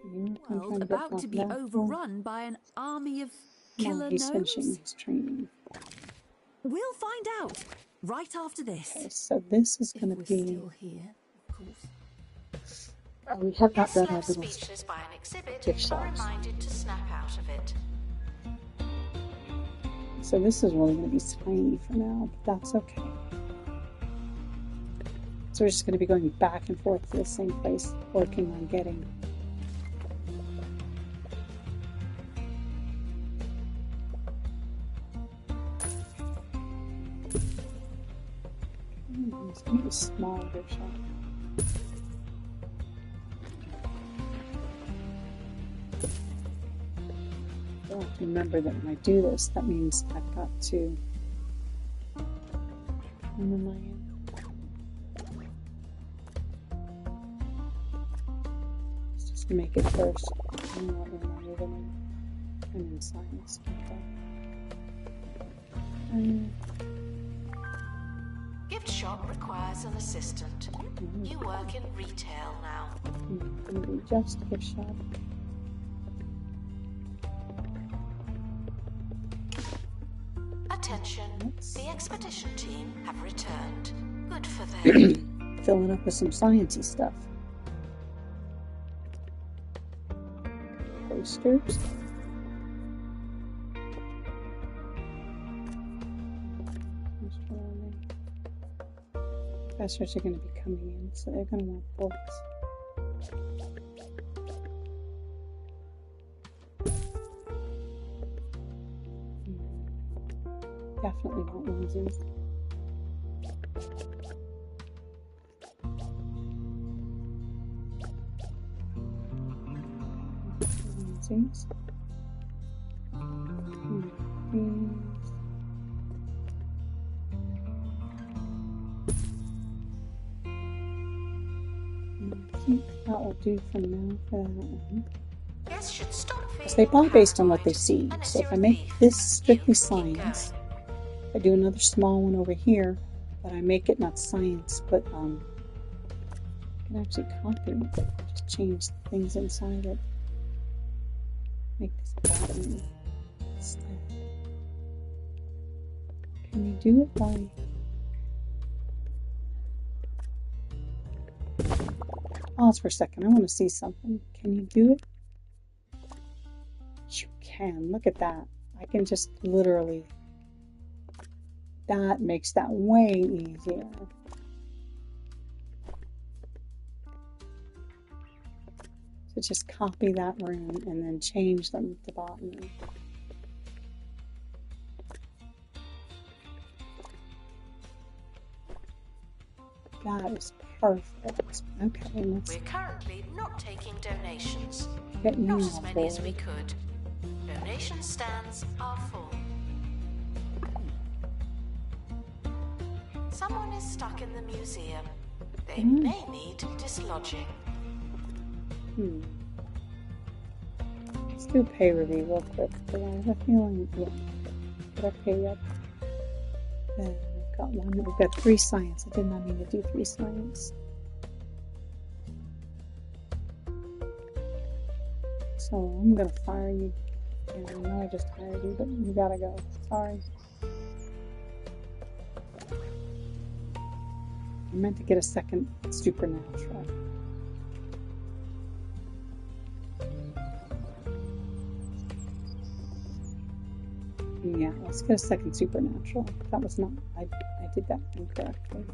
Well, about to be overrun by an army of killer he's finishing gnomes? his training. We'll find out right after this. Okay, so this is going to be... Still here, of course. we have not Guests done our left little speechless by an exhibit gift are shops. reminded to snap out of it. So this is really going to be tiny for now, but that's okay. So we're just going to be going back and forth to the same place, working on getting. It's going to be a small gift shop. I have to remember that when I do this, that means I've got to. Let's just make it first. I don't know what we're moving in. And then science. Gift shop requires an assistant. You work in retail now. Going to be just gift shop. Attention, the expedition team have returned. Good for them. Filling up with some sciencey stuff. Posters. Professors are going to be coming in, so they're going to want books. Definitely not onesies. Onesies. I think that will do for now for that one. Guests should stop Because they buy based on what they see. So if I make this strictly science, I do another small one over here, but I make it not science, but I can actually copy it. Just change the things inside it. Make this button instead. Can you do it by... Pause for a second. I want to see something. Can you do it? You can. Look at that. I can just literally... That makes that way easier. So just copy that room and then change them to botany. That is perfect. Okay, let's We're currently not taking donations. get you Not on as many as we board. could. Donation stands are full. Someone is stuck in the museum. They may need dislodging. Let's do a pay review real quick. Because I have a feeling, yeah. Did I pay yet? We've got one. We've got 3 science. I did not mean to do 3 science. So I'm gonna fire you. And I know I just hired you, but you gotta go. Sorry. I meant to get a second supernatural. Yeah, let's get a second supernatural. That was not... I did that incorrectly.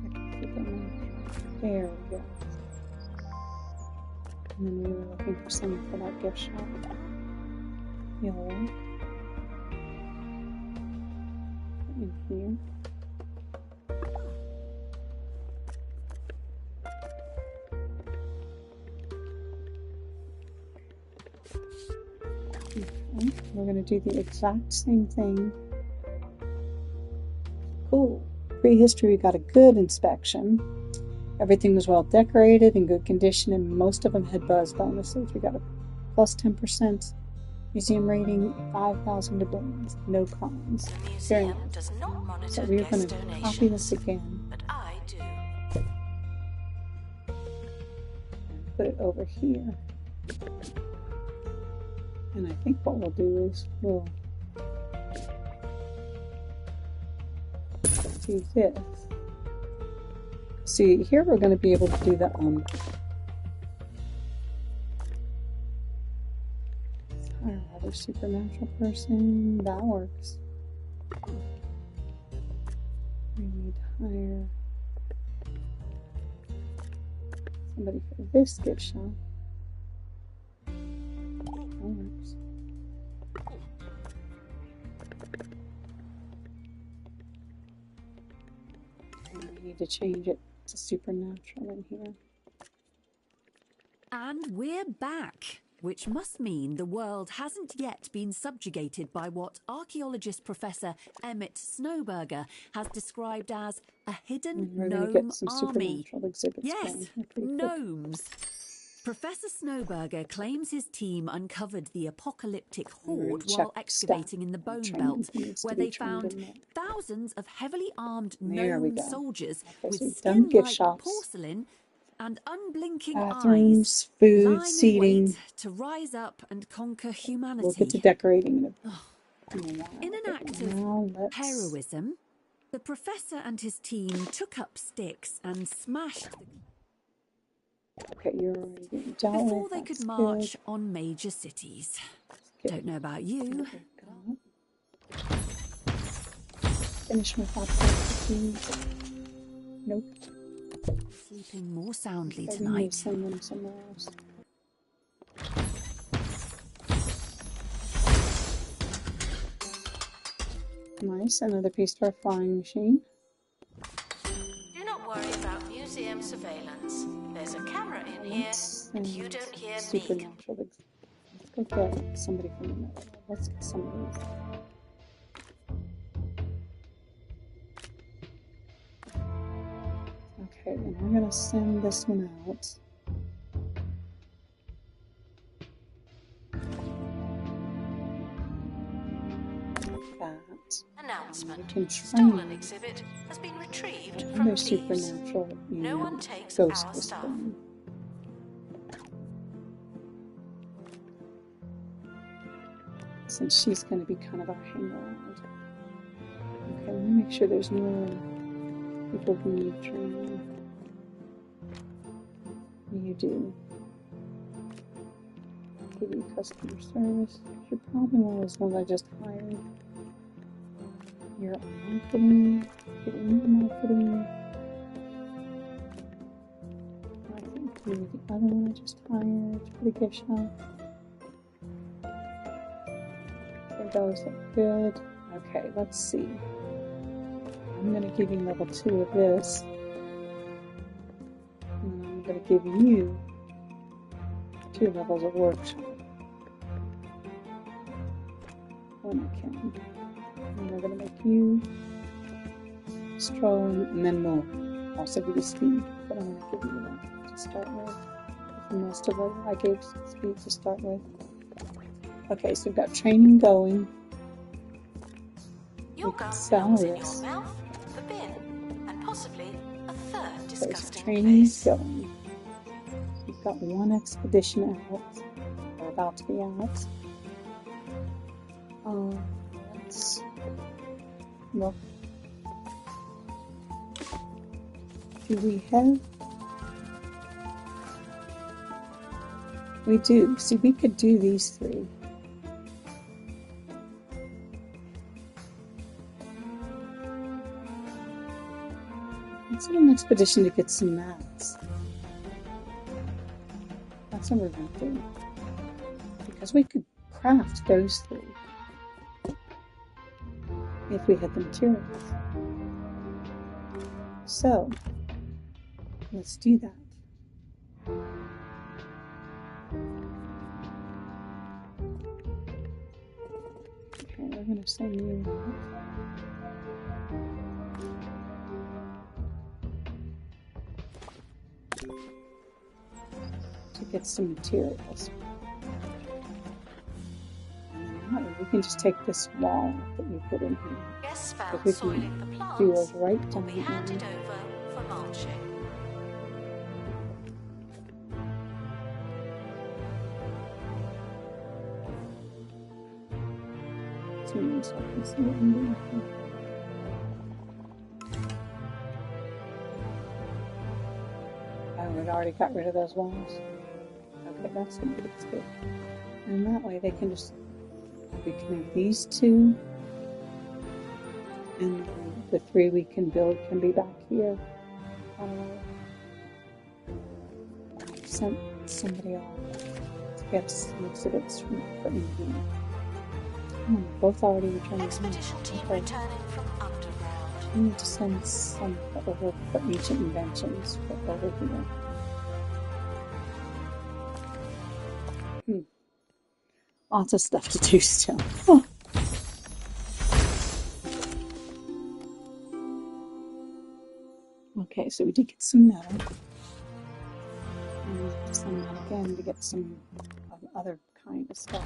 Second supernatural. There we go. And then we were looking for someone for that gift shop. Yellow. In here. Okay, we're going to do the exact same thing. Cool. Prehistory, we got a good inspection. Everything was well decorated, in good condition, and most of them had buzz bonuses. We got a plus 10% museum rating, 5,000 doubloons, no cons. The Very museum nice. does not monitor So we're guest going to copy donations, this again. but I do. put it over here. And I think what we'll do is we'll do this. See, here we're going to be able to do the hire another supernatural person. That works. We need to hire somebody for this gift shop. That works. And we need to change it to supernatural in here. And we're back, which must mean the world hasn't yet been subjugated by what archaeologist Professor Emmett Snowberger has described as a hidden We're going to gnome get some army. supernatural exhibits Yes, going here pretty quick. gnomes. Professor Snowberger claims his team uncovered the apocalyptic horde check while excavating in the Bone Training Belt, needs to where be they trained found in that. thousands of heavily armed There we gnome go. soldiers Okay, with so we've done gift skin-like shops. porcelain and unblinking Bathrooms, eyes, food, lying in seating. wait to rise up and conquer humanity. We'll get to decorating in a while. In an But act now of let's- heroism, the professor and his team took up sticks and smashed the Okay, you're already getting dealt before with. they could That's march good. on major cities. Get Don't know about you. Finish my thought processes. Nope. Sleeping more soundly Okay, we need to tonight. send them somewhere else. Nice, another piece to our flying machine. Do not worry about museum surveillance. There's a camera in here, and you don't hear me. Supernatural. Let's go get somebody from the middle. Let's get some of these. Okay, and we're gonna send this one out. Like that. Announcement. We can Stolen train exhibit has been retrieved from another thieves. supernatural No one takes ghost our stuff. whispering. Since she's going to be kind of our hangaround. Okay, let me make sure there's no people who need training. You do. Give you customer service. You're probably one of those ones I just hired. You're marketing. Getting into marketing. I think you're the other one I just hired for the gift shop. Okay, those look good. Okay, let's see. I'm going to give you level 2 of this. And I'm going to give you 2 levels of workshop. When I can. And we're going to make you strolling, and then we'll also give you speed. But I'm going to give you that to start with. The most of it I gave speed to start with. Okay, so we've got training going. Your We can gun sell belongs in your this. mouth, the bin, and possibly a third Okay, so disgusting training's place. going. We've got one expedition out, or about to be out. Let's look. Do we have? We do. See, we could do these 3. Let's do an expedition to get some mats. That's what we're going to do. Because we could craft those 3. If we had the materials. So, let's do that. Okay, we're going to send you to get some materials. We can just take this wall that you put in here. Guests If found we soiling the can plants do those right will down be here. handed over for mulching. team so I can see what I'm doing here. Oh, it already got rid of those walls. Okay, that's good. That's good. And that way they can just, we can have these two, and the 3 we can build can be back here. Sent somebody off to get some exhibits for in here. Both already returned. Expedition team returning from underground. We need to send some over for ancient inventions for over here. Lots of stuff to do still. Oh. Okay, so we did get some metal. And we have to send that again to get some other kind of stuff.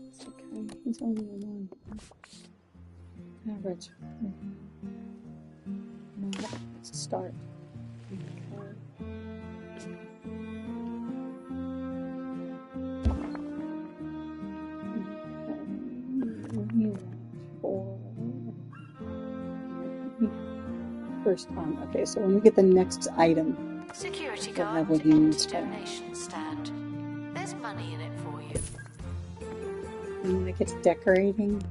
It's okay, he's only a 1. Average. No, let's start. Okay. First time. Okay, so when we get the next item, Security we'll guard have what to he empty needs for. donation stand. There's money in it for you. And when it gets decorating,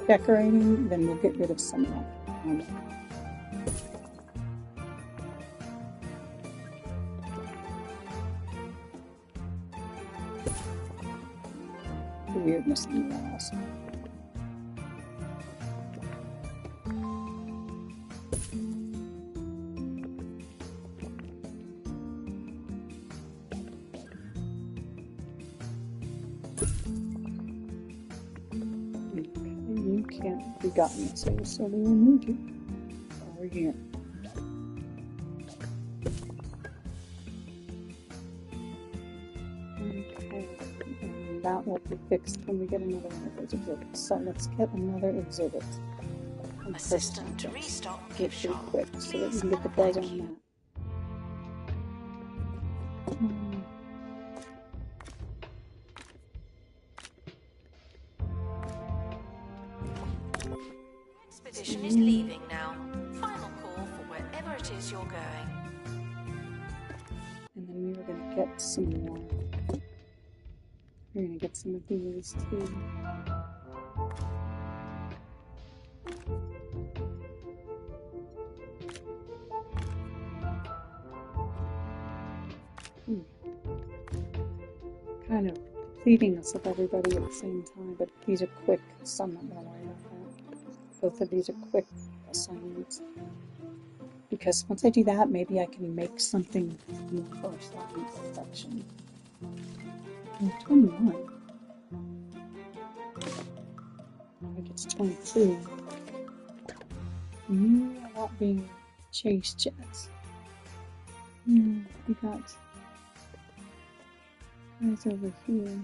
then we'll get rid of some of that. The weirdness in the walls. Can't be gotten, so we will move you over here. Okay, and that will be fixed when we get another one of those exhibits. So let's get another exhibit. Assistant to restock Get gift pretty shop. quick so that we can get the buzz on that. Expedition is leaving now. Final call for wherever it is you're going. And then we were going to get some more. We're going to get some of these too. Kind of pleading us with everybody at the same time, but these are quick, so I'm not going to worry about that. Both of these are quick assignments. Because once I do that, maybe I can make something more for our science section. 21. I think it's 22. You are not being chased yet. We got guys over here.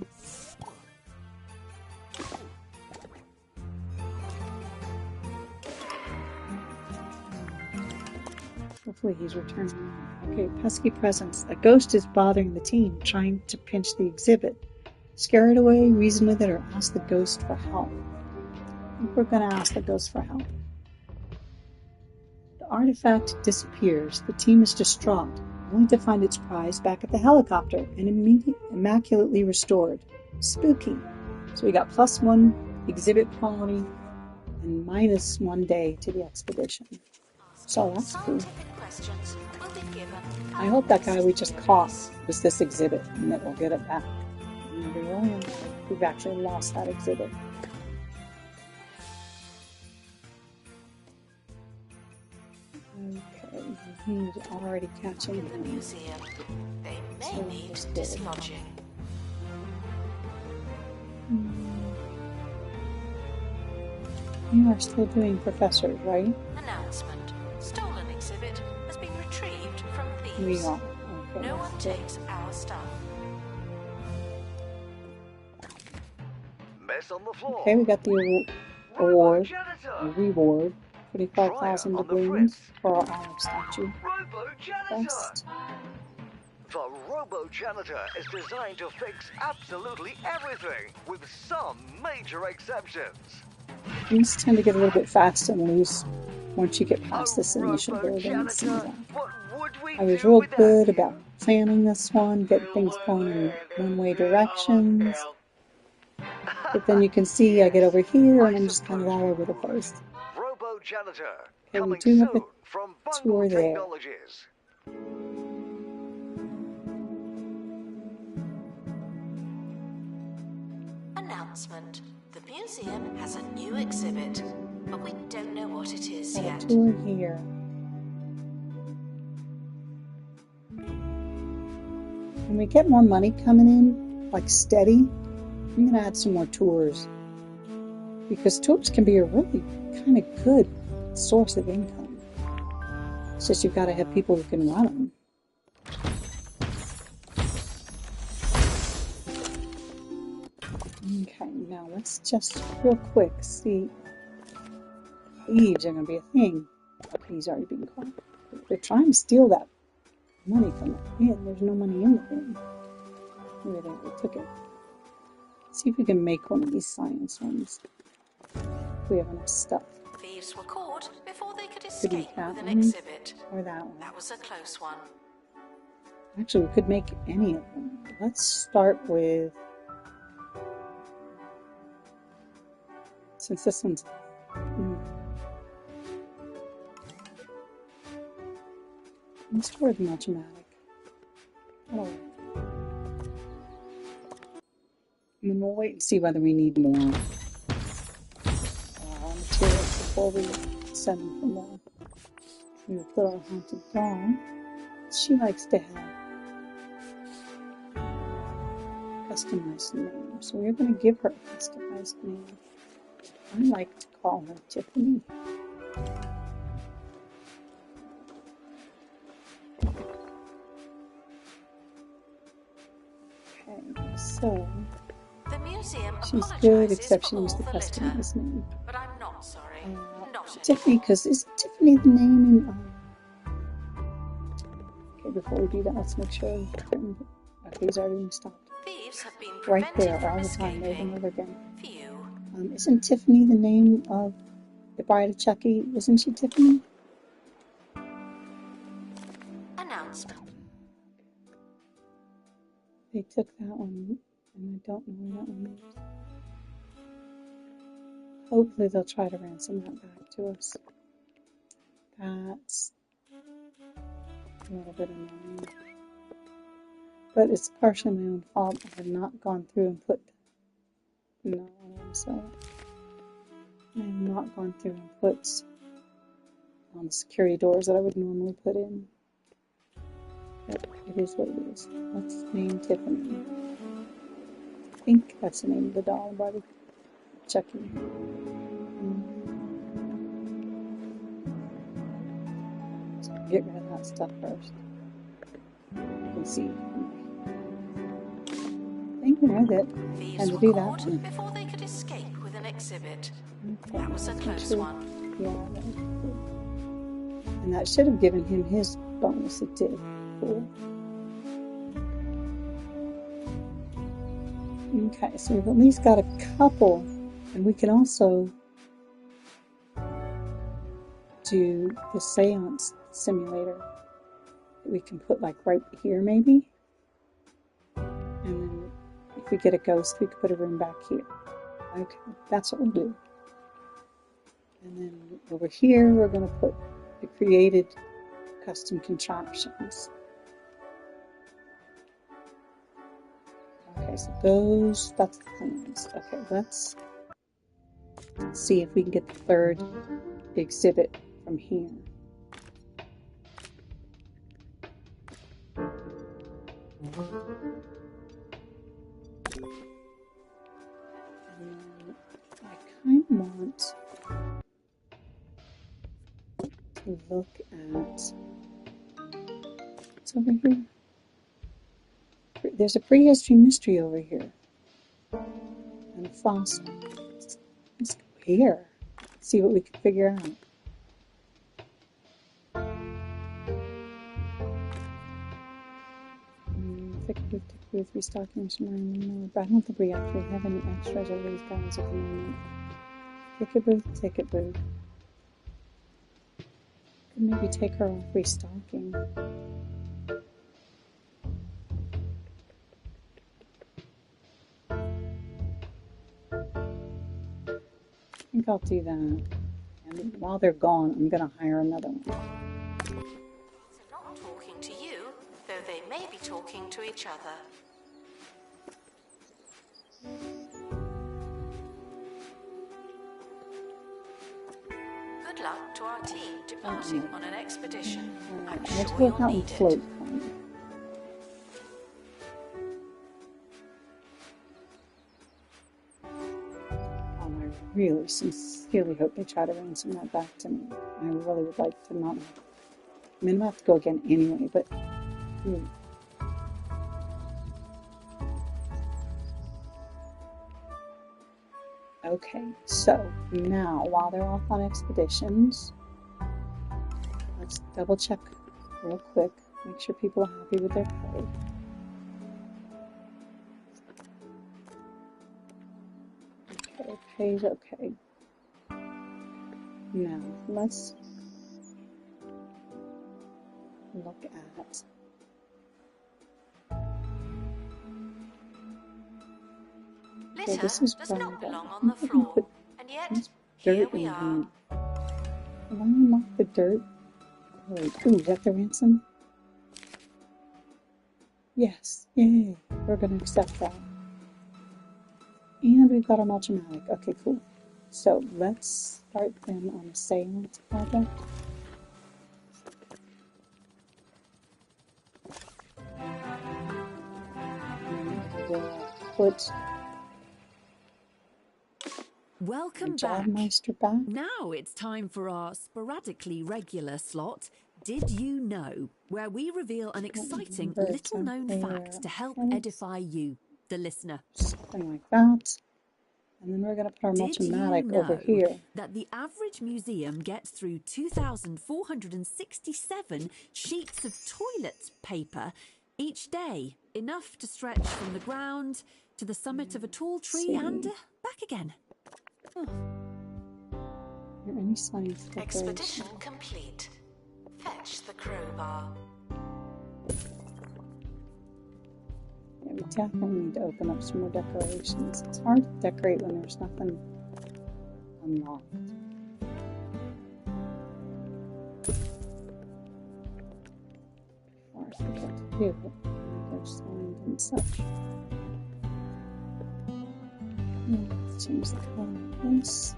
Hopefully he's returning. Okay, pesky presence. A ghost is bothering the team, trying to pinch the exhibit. Scare it away, reason with it, or ask the ghost for help. I think we're going to ask the ghost for help. The artifact disappears. The team is distraught, only to find its prize back at the helicopter and immaculately restored. Spooky. So we got +1 exhibit quality and -1 day to the expedition. So that's cool. I hope that guy we just caught was this exhibit and that we'll get it back. We've actually lost that exhibit. Okay, he's already catching In the him. museum, they may need dislodging. You are still doing professors, right? Announcement. Stolen exhibit has been retrieved from thieves. We are. Okay, No one that's good. takes our stuff. Mess on the floor. Okay, we got the award, the reward, 25,000 doubloons for our olive statue. Robo janitor. Best. The Robo-Janitor is designed to fix absolutely everything, with some major exceptions. Things tend to get a little bit fast and loose once you get past this initial building, it seems like. What would we I was do real without good you? about planning this one, getting things going in one-way directions. But then you can see I get over here and I'm just kind of all over the place. Robo-Janitor, Okay, we coming do have soon the from tour Bungle there. Technologies. Announcement. The museum has a new exhibit, but we don't know what it is Got a yet. tour here. When we get more money coming in, like steady, I'm going to add some more tours. Because tours can be a really kind of good source of income. It's just you've got to have people who can run them. Okay, now let's just real quick see. Thieves are going to be a thing. Okay, he's already been caught. They're trying to steal that money from that bin. There's no money in the bin. Maybe they took it. Let's see if we can make one of these science ones. If we have enough stuff. Thieves were caught before they could Could escape be that with an one exhibit. or that one. That was a close one. Actually, we could make any of them. Let's start with, since this one's, let's start with Melchematic. Oh. And then we'll wait and see whether we need more materials before we send them for more. We'll put our haunted doll. She likes to have customized name, so we're going to give her a customized name. I like to call her Tiffany. Okay, so The museum she's good, apologizes except she for used all the the litter, customized name. but I'm not sorry. Not Tiffany, anymore. because is Tiffany the name in? Okay, before we do that, let's make sure. Okay, he's already been stopped. Thieves have been Right prevented there, from all the time, over and escaping. over again. Phew. Isn't Tiffany the name of the Bride of Chucky? Isn't she Tiffany? Announcement. They took that one, and I don't know where that one is. Hopefully they'll try to ransom that back to us. That's a little bit annoying. But it's partially my own fault. I have not gone through and put... No, so... I have not gone through and put on the security doors that I would normally put in. But it is what it is. Let's name Tiffany. I think that's the name of the doll, by the Chucky. So get rid of that stuff first. You can see. I think we know that. Thieves And to were do that caught one. before they could escape with an exhibit. Okay, That was a let's close make sure. one. Yeah, that was good. And that should have given him his bonus. It did. Cool. Okay, so we've at least got a couple, and we can also do the seance simulator that we can put like right here maybe. And then if we get a ghost, we could put a room back here. Okay, that's what we'll do. And then over here, we're going to put the created custom contraptions. Okay, so that's the plans. Okay, let's see if we can get the third exhibit from here. And then I kind of want to look at what's over here. There's a prehistory mystery over here. And a fossil. Let's go here. See what we can figure out. Ticket booth, restocking some more. But I don't think we actually have any extras of these guys at the moment. Ticket booth. Could maybe take her off restocking. I think I'll do that. And while they're gone, I'm going to hire another one. They're not talking to you, though they may be talking to each other. Good luck to our team departing on an expedition. I'm sure Let's work you'll out need and it. float. I really sincerely hope they try to ransom that back to me. I really would like to not. I mean, I'm have to go again anyway, but. Okay, so now while they're off on expeditions, let's double check real quick, make sure people are happy with their pay. Okay, pay's okay. Now let's look at Litter this is does not brown. belong on the floor, and yet here dirt we in are. here. Can I unlock the dirt? Wait, ooh, is that the ransom? Yes, yay, we're gonna accept that. And we've got a Multimatic. Okay, cool. So let's start them on a seance project. And we'll put Welcome the back. Jobmeister back. Now it's time for our sporadically regular slot, Did You Know?, where we reveal an exciting remember little-known exactly fact where to help it was. edify you, the listener. Something like that. And then we're going to put our Did you Multimatic over know here. that the average museum gets through 2,467 sheets of toilet paper each day, enough to stretch from the ground to the summit of a tall tree and back again? Oh. Are there any science decorations? Expedition complete. Fetch the crowbar. Yeah, we definitely need to open up some more decorations. It's hard to decorate when there's nothing unlocked. Before I forget to do it, they're signed and such. Let's change the color of this.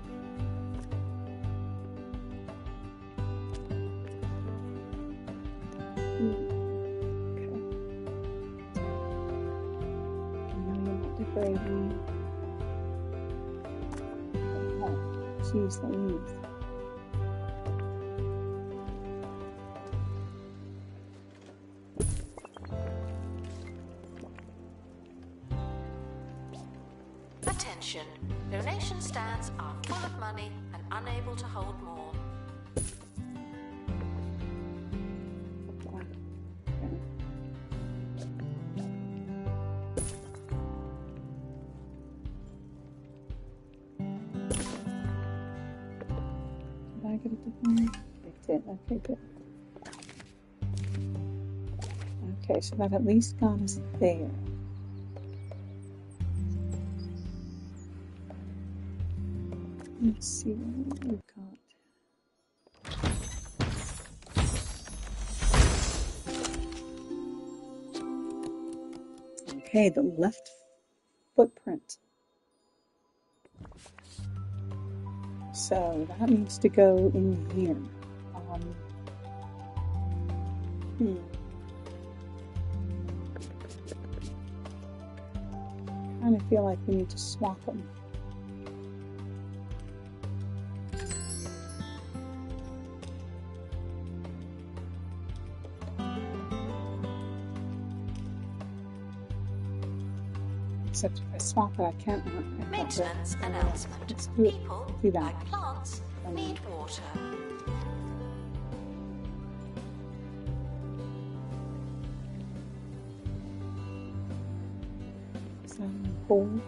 Decorating. Oh, jeez Louise. Attention. Donation stands are full of money and unable to hold more. Did I get a different one? It did. Okay, good. Okay, so that at least got us there. Let's see what we've got. Okay, the left footprint. So that needs to go in here. I kind of feel like we need to swap them. Except if I swap it, I can't. Maintenance announcement. Let's do it. People, Do that. like plants, need water. Is that in gold?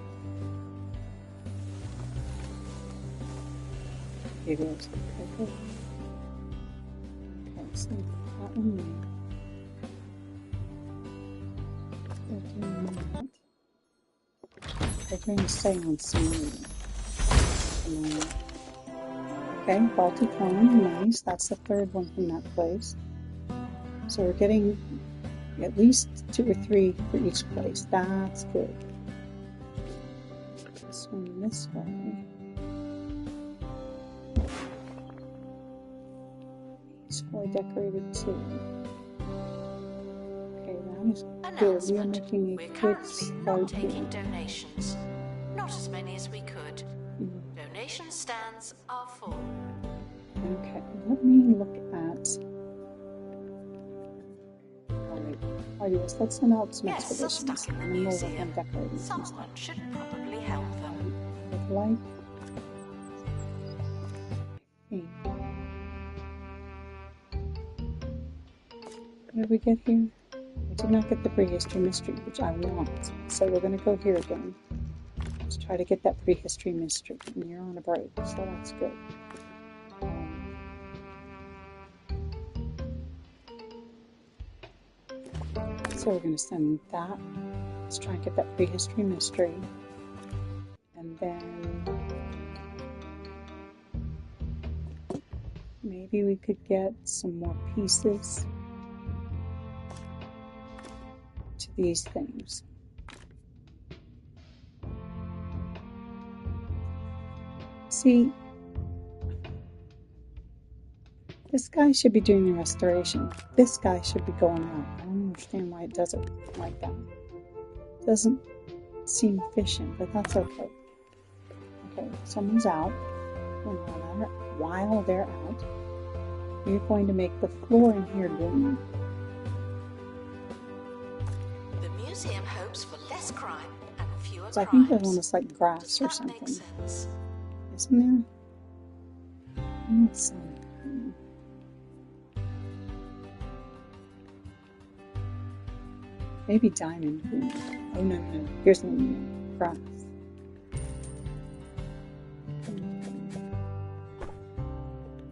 It is. Okay, good. Okay, so that one there. They're doing that. They're doing a seance meeting. Okay, faulty coin, nice. That's the third one from that place. So we're getting at least 2 or 3 for each place. That's good. This one this way. It's fully decorated too. Okay, that is good. We are making a good start here. Taking donations. Not as many as we could. Donation stands are full. Okay, let me look at. Oh yes, let's send out some expeditions and then we'll work on decorating some stuff. Someone should probably help them. With life. Okay. What did we get here? We did not get the prehistory mystery, which I want. So we're going to go here again. Let's try to get that prehistory mystery. And you're on a break, so that's good. So we're going to send that. Let's try and get that prehistory mystery. And then maybe we could get some more pieces to these things. See, this guy should be doing the restoration. This guy should be going out. I don't understand why it does it like that. It doesn't seem efficient, but that's okay. Okay, someone's out. And while they're out, you're going to make the floor in here green. The museum hopes for less crime and fewer So I crimes. think there's almost like grass or Does that make something. sense? Isn't there? Let's see. Maybe diamond green. Oh no, no. Here's the grass.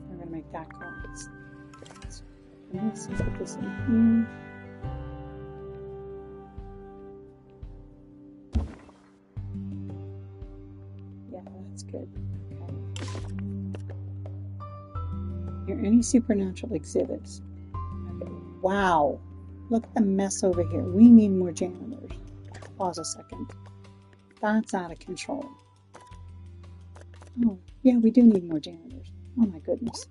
We're gonna make that grass. Let's put this in here. Yeah, that's good. Okay. Here, any supernatural exhibits? Okay. Wow. Look at the mess over here. We need more janitors. Pause a second. That's out of control. Oh, yeah, we do need more janitors. Oh my goodness.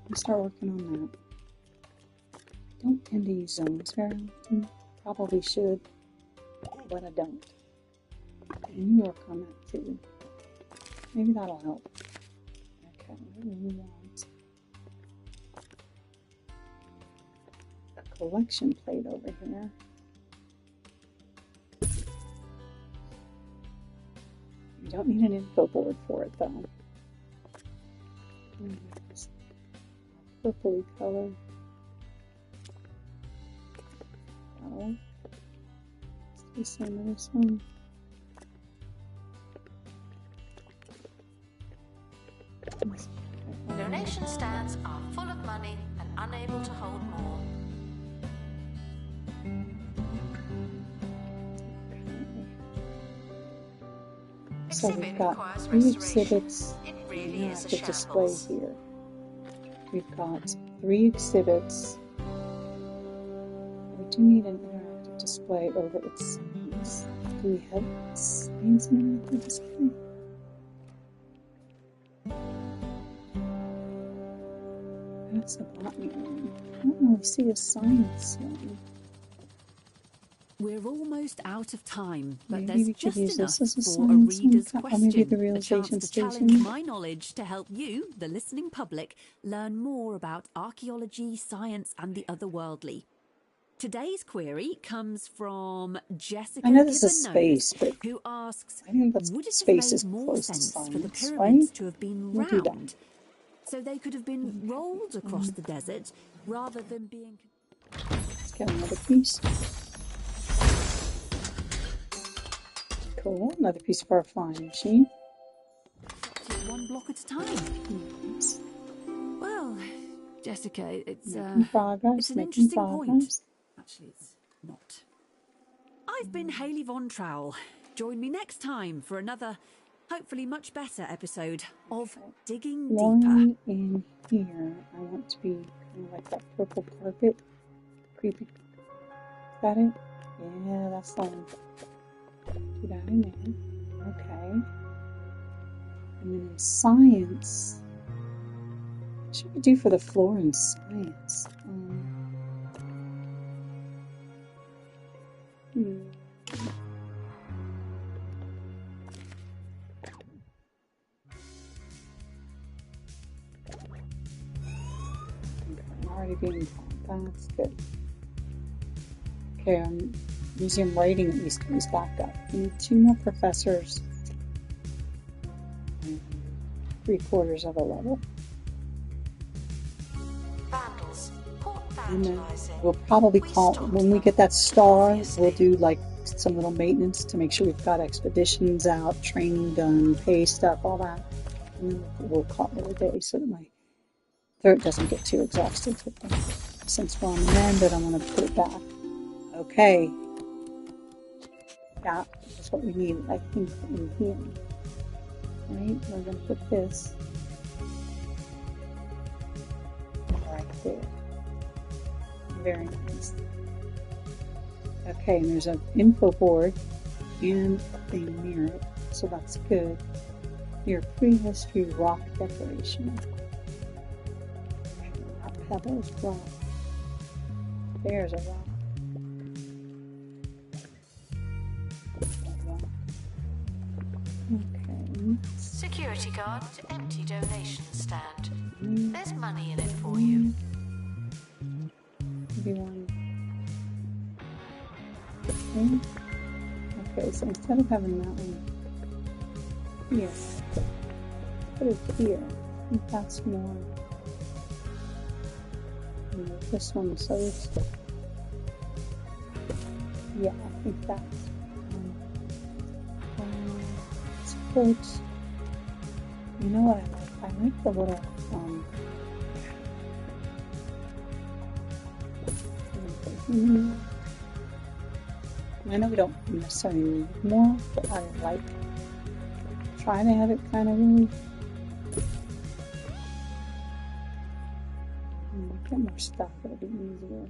Let's start working on that. Don't tend to use zones very often. Probably should, but I don't. And you work on that too. Maybe that'll help. Okay, what do we want? Collection plate over here. You don't need an info board for it though. Purpley color. Oh, it's the same as this one. Donation stands are full of money and unable to hold more. So we've got 3 exhibits Really we is have a to display shambles. here. We've got 3 exhibits. We do need an interactive display over its signs. Do we have signs in interactive display? That's the botany one. I don't really see a science one. We're almost out of time, but Maybe there's we could just use enough this as a for a science reader's one, or maybe question, the a realization chance to challenge station. my knowledge to help you, the listening public, learn more about archaeology, science and the otherworldly. Today's query comes from Jessica I know this is Gibbon space, but who asks, I think that's would it have space is made more close to sense for the science, pyramids right? to have been We'll do that. round, so they could have been rolled across the desert rather than being... Let's get another piece. Cool. Another piece of our flying machine. One block at a time. Nice. Well, Jessica, it's Making progress. it's an Making interesting point. progress. Actually, it's not. I've been Hayley Von Trowell. Join me next time for another, hopefully much better episode of Digging Deeper. Flooring in here. I want to be kind of like that purple carpet. Creepy. Is that it? Yeah, that's the one. Do that in there. Okay. And then in science, what should we do for the floor in science? I'm already being taught. That's good. Okay, museum rating at least comes back up. We need 2 more professors. And 3/4 of a level. Vandals. Port And then vandalizing. we'll probably We call, stopped when we them, get that star, obviously. we'll do like some little maintenance to make sure we've got expeditions out, training done, pay stuff, all that. And then we'll call it a day so that my throat doesn't get too exhausted. Since we're on the end, I don't want to put it back. Okay. That is what we need, I think, in here. Right? We're going to put this right there. Very nice. Okay, and there's an info board and a thing near it, so that's good. Your prehistory rock decoration. Not pebbles, rock. There's a rock. Okay. Security guard at empty donation stand. There's money in it for you. Maybe one. Okay, so instead of having that one here, put it here. I think that's more. This one, so it's. Yeah, I think that's. Let's put. You know what I like? I like the little. I know we don't necessarily need more, but I like try to have it kind of really get more stuff, it'll be easier.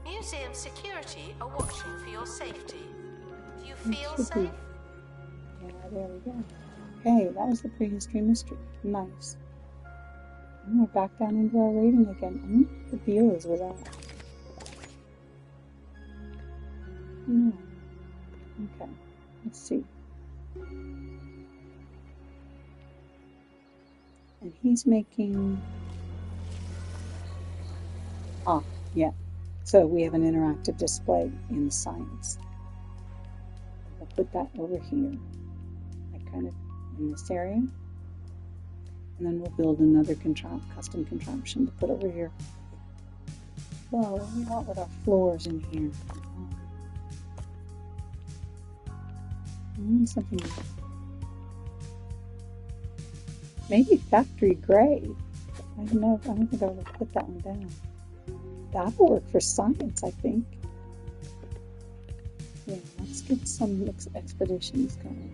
Museum security are watching for your safety. Do you feel should be. safe? Yeah, there we go. Okay, that was the prehistory mystery. Nice. And we're back down into our rating again. I wonder what the deal is with that. No. Okay, let's see. And he's making. Ah, yeah. So we have an interactive display in science. We'll put that over here, like kind of in this area. And then we'll build another custom contraption to put over here. Well, what do we want with our floors in here? I want something. Maybe factory gray. I don't know. I don't think I would have put that one down. That'll work for science, I think. Yeah, let's get some expeditions going.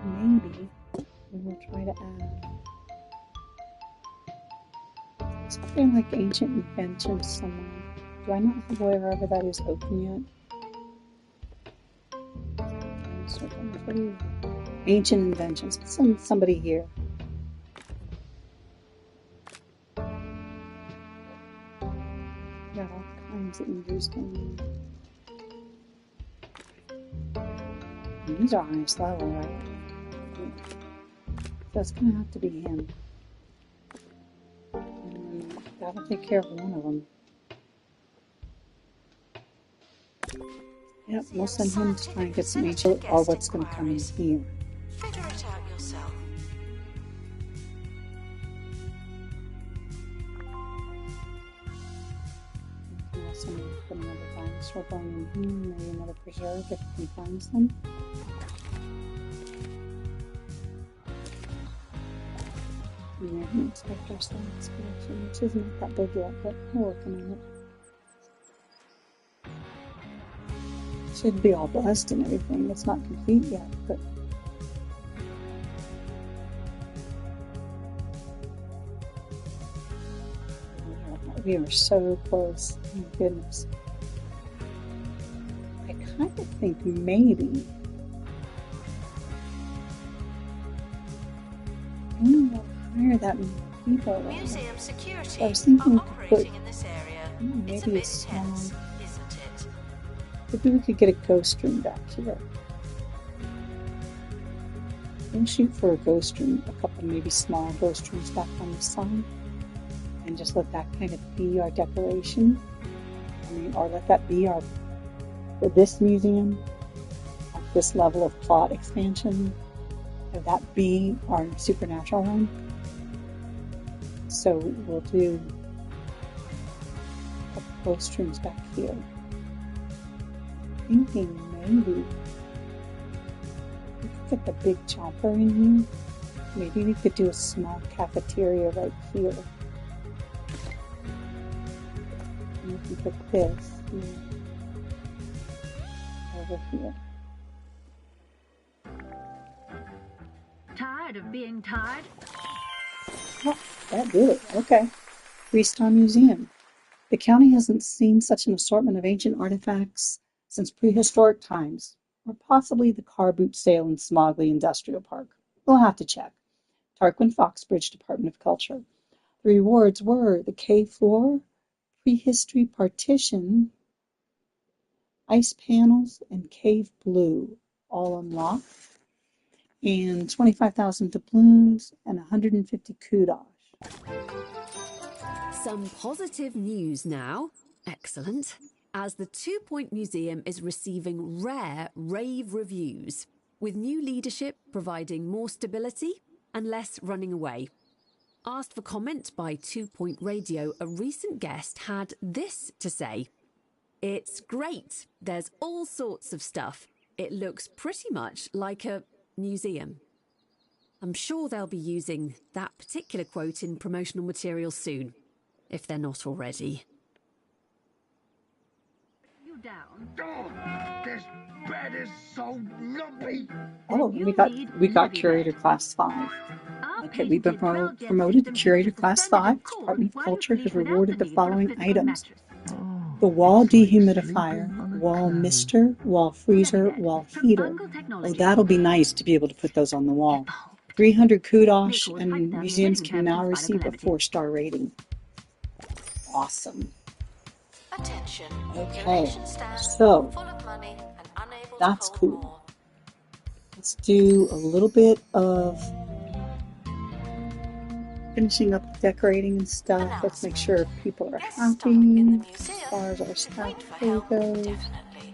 Maybe we will try to add something like ancient inventions somewhere. Do I not have wherever that is open yet? Ancient inventions. Somebody here. Got all kinds that we used in there. These are highest level, right? So it's gonna have to be him. And that'll take care of one of them. Yep, we'll send him to try and get some ancient or what's gonna come in here. Figure it out yourself. put another dinosaur bone in here, maybe another preserve if you can find some. We haven't expect our science collection, which isn't that big yet, but we're working on it. Should be all blessed and everything. It's not complete yet, but we were so close. Oh my goodness. I kind of think maybe. I don't know hire that many people. Museum security I was thinking are operating in this area. It's a maybe bit it's tense, small. isn't it? Maybe we could get a ghost room back here. We'll shoot for a ghost room, a couple maybe small ghost rooms back on the side. And just let that kind of be our decoration. I mean, or let that be our, for this museum, at this level of plot expansion, have that be our supernatural one. So we'll do a couple ghost rooms back here. Thinking maybe we could get the big chopper in here. Maybe we could do a small cafeteria right here. And we can put this over here. Tired of being tired? Oh, that did it. Okay. 3-star museum. The county hasn't seen such an assortment of ancient artifacts since prehistoric times, or possibly the car boot sale in Smogley Industrial Park. We'll have to check. Tarquin Foxbridge Department of Culture. The rewards were the cave floor, prehistory partition, ice panels, and cave blue, all unlocked, and 25,000 doubloons and 150 kudos. Some positive news now. Excellent. As the 2 Point Museum is receiving rare rave reviews, with new leadership providing more stability and less running away. Asked for comment by 2 Point Radio, a recent guest had this to say: "It's great. There's all sorts of stuff. It looks pretty much like a museum." I'm sure they'll be using that particular quote in promotional material soon, if they're not already. You down? Oh, this bed is so lumpy. Oh, we got curator class 5. Okay, we've been promoted to curator class 5. Department of Culture has rewarded the following items: the wall dehumidifier, wall mister, wall freezer, wall heater. Oh, that'll be nice to be able to put those on the wall. 300 kudos, and museums can now receive a 4-star rating. Awesome. Attention. Okay, Curation stand so full of money and unable that's to hold cool. more. Let's do a little bit of finishing up the decorating and stuff. Let's make sure people are Guests stopping in the happy. museum Stars are should stacked. wait for There help, goes. definitely.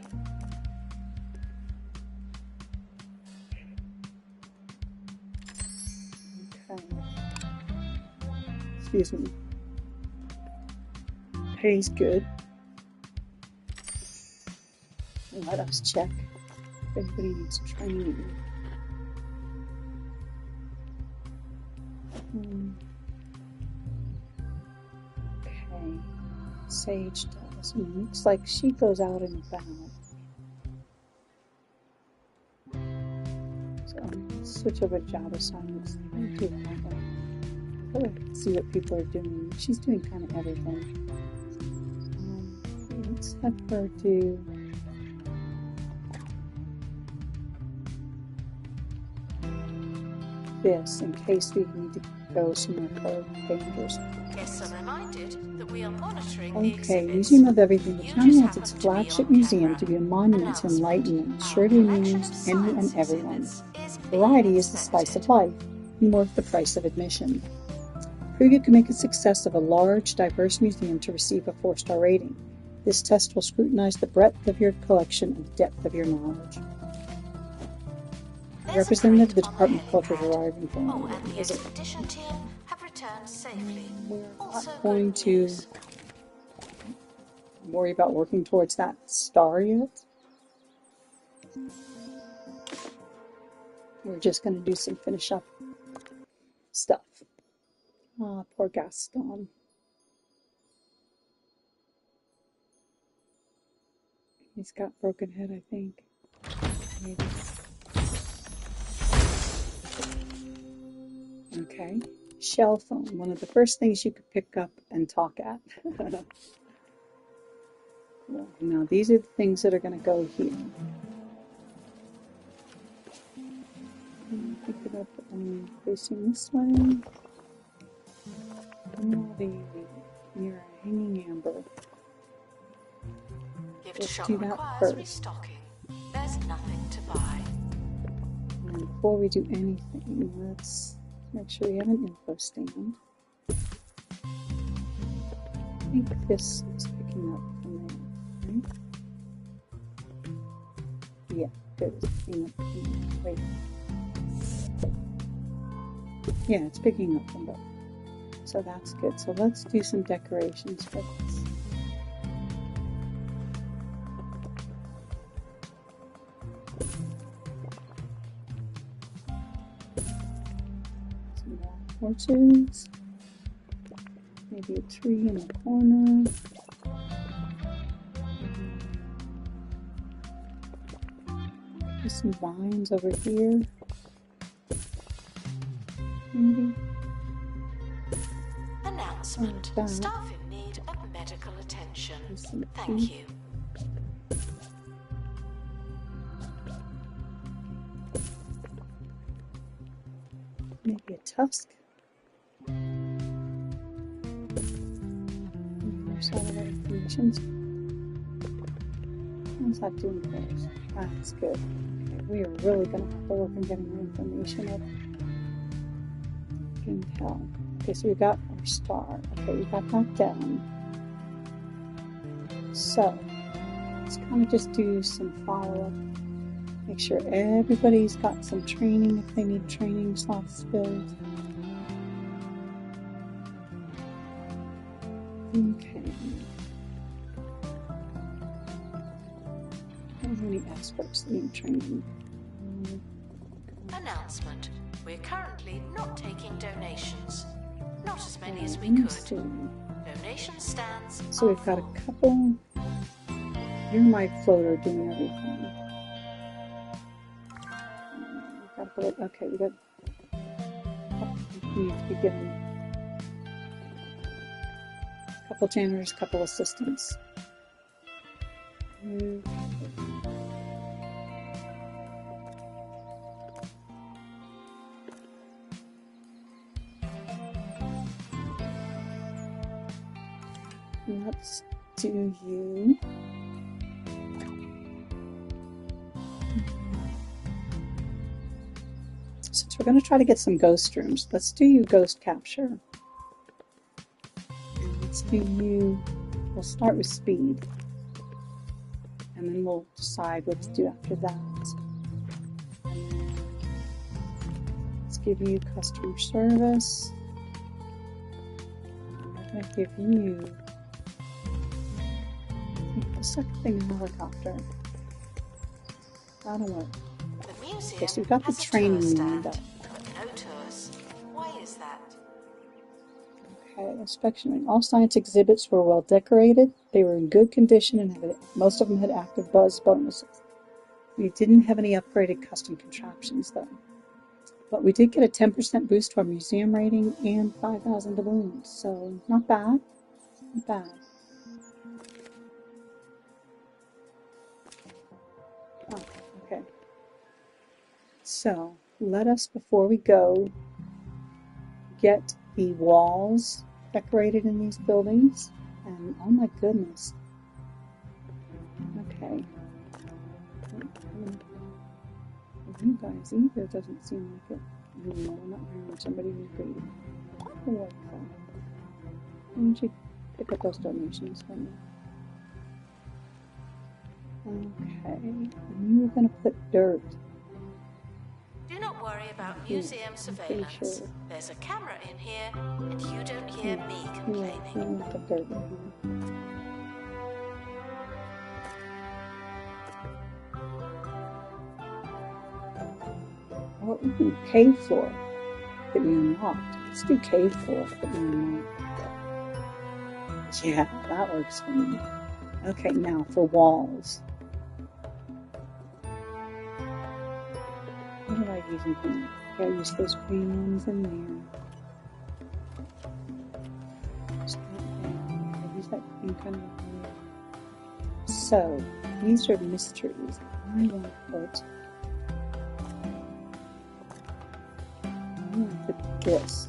Okay. Excuse me. Pay's good. Let us check if anybody needs training. Okay. Sage does. Looks like she goes out and about. So let's switch over to job assignments. See what people are doing. She's doing kind of everything. Let's have her do this in case we need to go somewhere for dangerous. Guests are reminded that we are monitoring the Okay, exhibits. Museum of Everything. The You county just wants its happen to be flagship on museum camera. to be a monument to enlightenment, sure to amuse any and everyone. Variety is the spice of life, and worth the price of admission. Preview can make a success of a large, diverse museum to receive a 4-star rating. This test will scrutinize the breadth of your collection and the depth of your knowledge. Representative of the Department of Culture is arriving for Oh, and the a visit. expedition team have returned safely. We're Also not going good to news. worry about working towards that star yet. We're just going to do some finish up stuff. Ah, poor Gaston. He's got broken head, I think. Maybe. Okay. Shell phone, one of the first things you could pick up and talk at. Cool. Now these are the things that are going to go here. Pick it up facing this way. Near a hanging amber. Gift Let's shop do that requires first. restocking. There's nothing to buy. And before we do anything, let's make sure we have an info stand. I think this is picking up from there, right? Yeah, good. It's picking up from there. Wait. Yeah, it's picking up from both. So that's good. So let's do some decorations for this. Some more torches. Maybe a tree in the corner. Just some vines over here. Maybe. Announcement. Like that. Staff in need of medical attention. Some Thank tea. you. Maybe a tusk. More satellite missions. How's that doing for us? That's good. Okay, we are really going to have to work on getting more information up. Can tell. Okay, so we got our star. Okay, we got that down. So let's kind of just do some follow-up. Make sure everybody's got some training if they need training slots filled. Okay. How many experts need training? Announcement. We're currently not taking donations. Not as many as we Let me could. see. Donation stands So are we've got a full. couple. You're my floater doing everything. We've got a bullet. Okay, we got. We need to be given a couple janitors, a couple assistants. Okay. Let's do you. Since we're going to try to get some ghost rooms, let's do you ghost capture. And let's do you. We'll start with speed. And then we'll decide what to do after that. Let's give you customer service. I'm going to give you. The second thing, helicopter. That'll work. The museum Okay, so we've got the has a training tour lined stand. up. No tours. Why is that? Okay, inspection. All science exhibits were well decorated. They were in good condition and most of them had active buzz bonuses. We didn't have any upgraded custom contraptions though. But we did get a 10% boost to our museum rating and 5,000 doubloons. So not bad. Not bad. Oh, okay. So let us, before we go, get the walls decorated in these buildings. And oh my goodness. Okay. You guys either doesn't seem like it. No, we're not hiring somebody who's greedy. Oh, what the? Why don't you pick up those donations for me? Okay. And you were going to put dirt. Do not worry about Yeah, museum I'm pretty surveillance. sure. There's a camera in here, and you don't hear me Yeah, complaining. you put dirt in here. Ooh, cave floor that we unlocked. Let's do cave floor that we unlocked. Yeah, that works for me. Okay, now for walls. What did I use in here? I use those green ones in there. I use that green kind of weird. So, these are mysteries. I want to put this.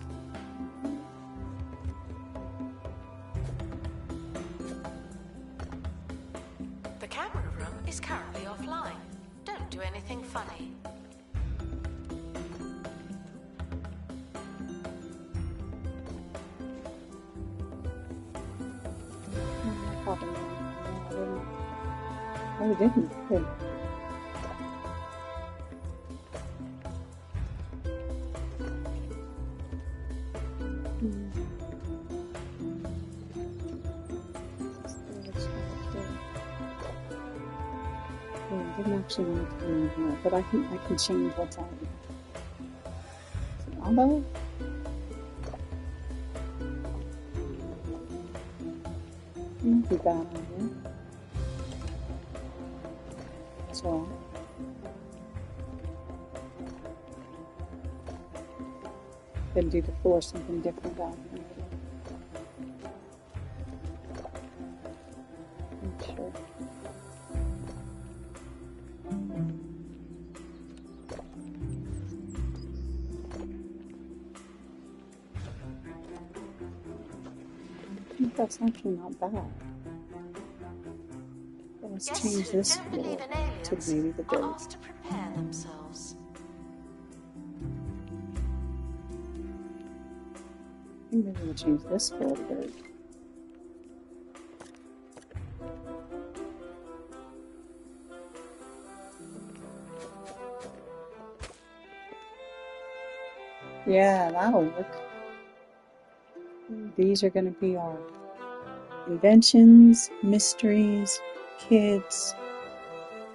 The camera room is currently offline. Don't do anything funny. Oh, we didn't. Good. I didn't actually want to do in here, but I can change what's on it. Although not too bad on here. So then do the floor something different down here. Not sure. I think that's actually not bad. But let's change this floor to maybe the dirt. Asked to prepare themselves. I think maybe we'll change this floor to dirt. Yeah, that'll work. These are going to be our inventions, mysteries, kids,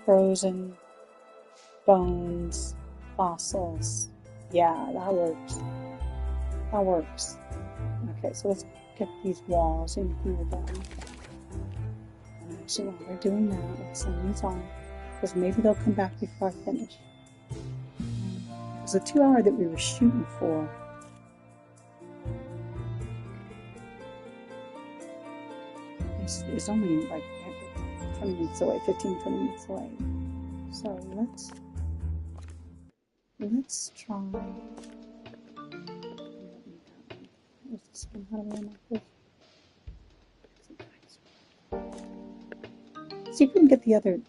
frozen, bones, fossils. Yeah, that works. That works. Okay, so let's get these walls in here done. And actually, while we're doing that, let's send these on, because maybe they'll come back before I finish. Because the 2 hour that we were shooting for is only like 20 minutes away, 15, 20 minutes away. So let's try. What's this one? How do I unlock this? See if we can get the other.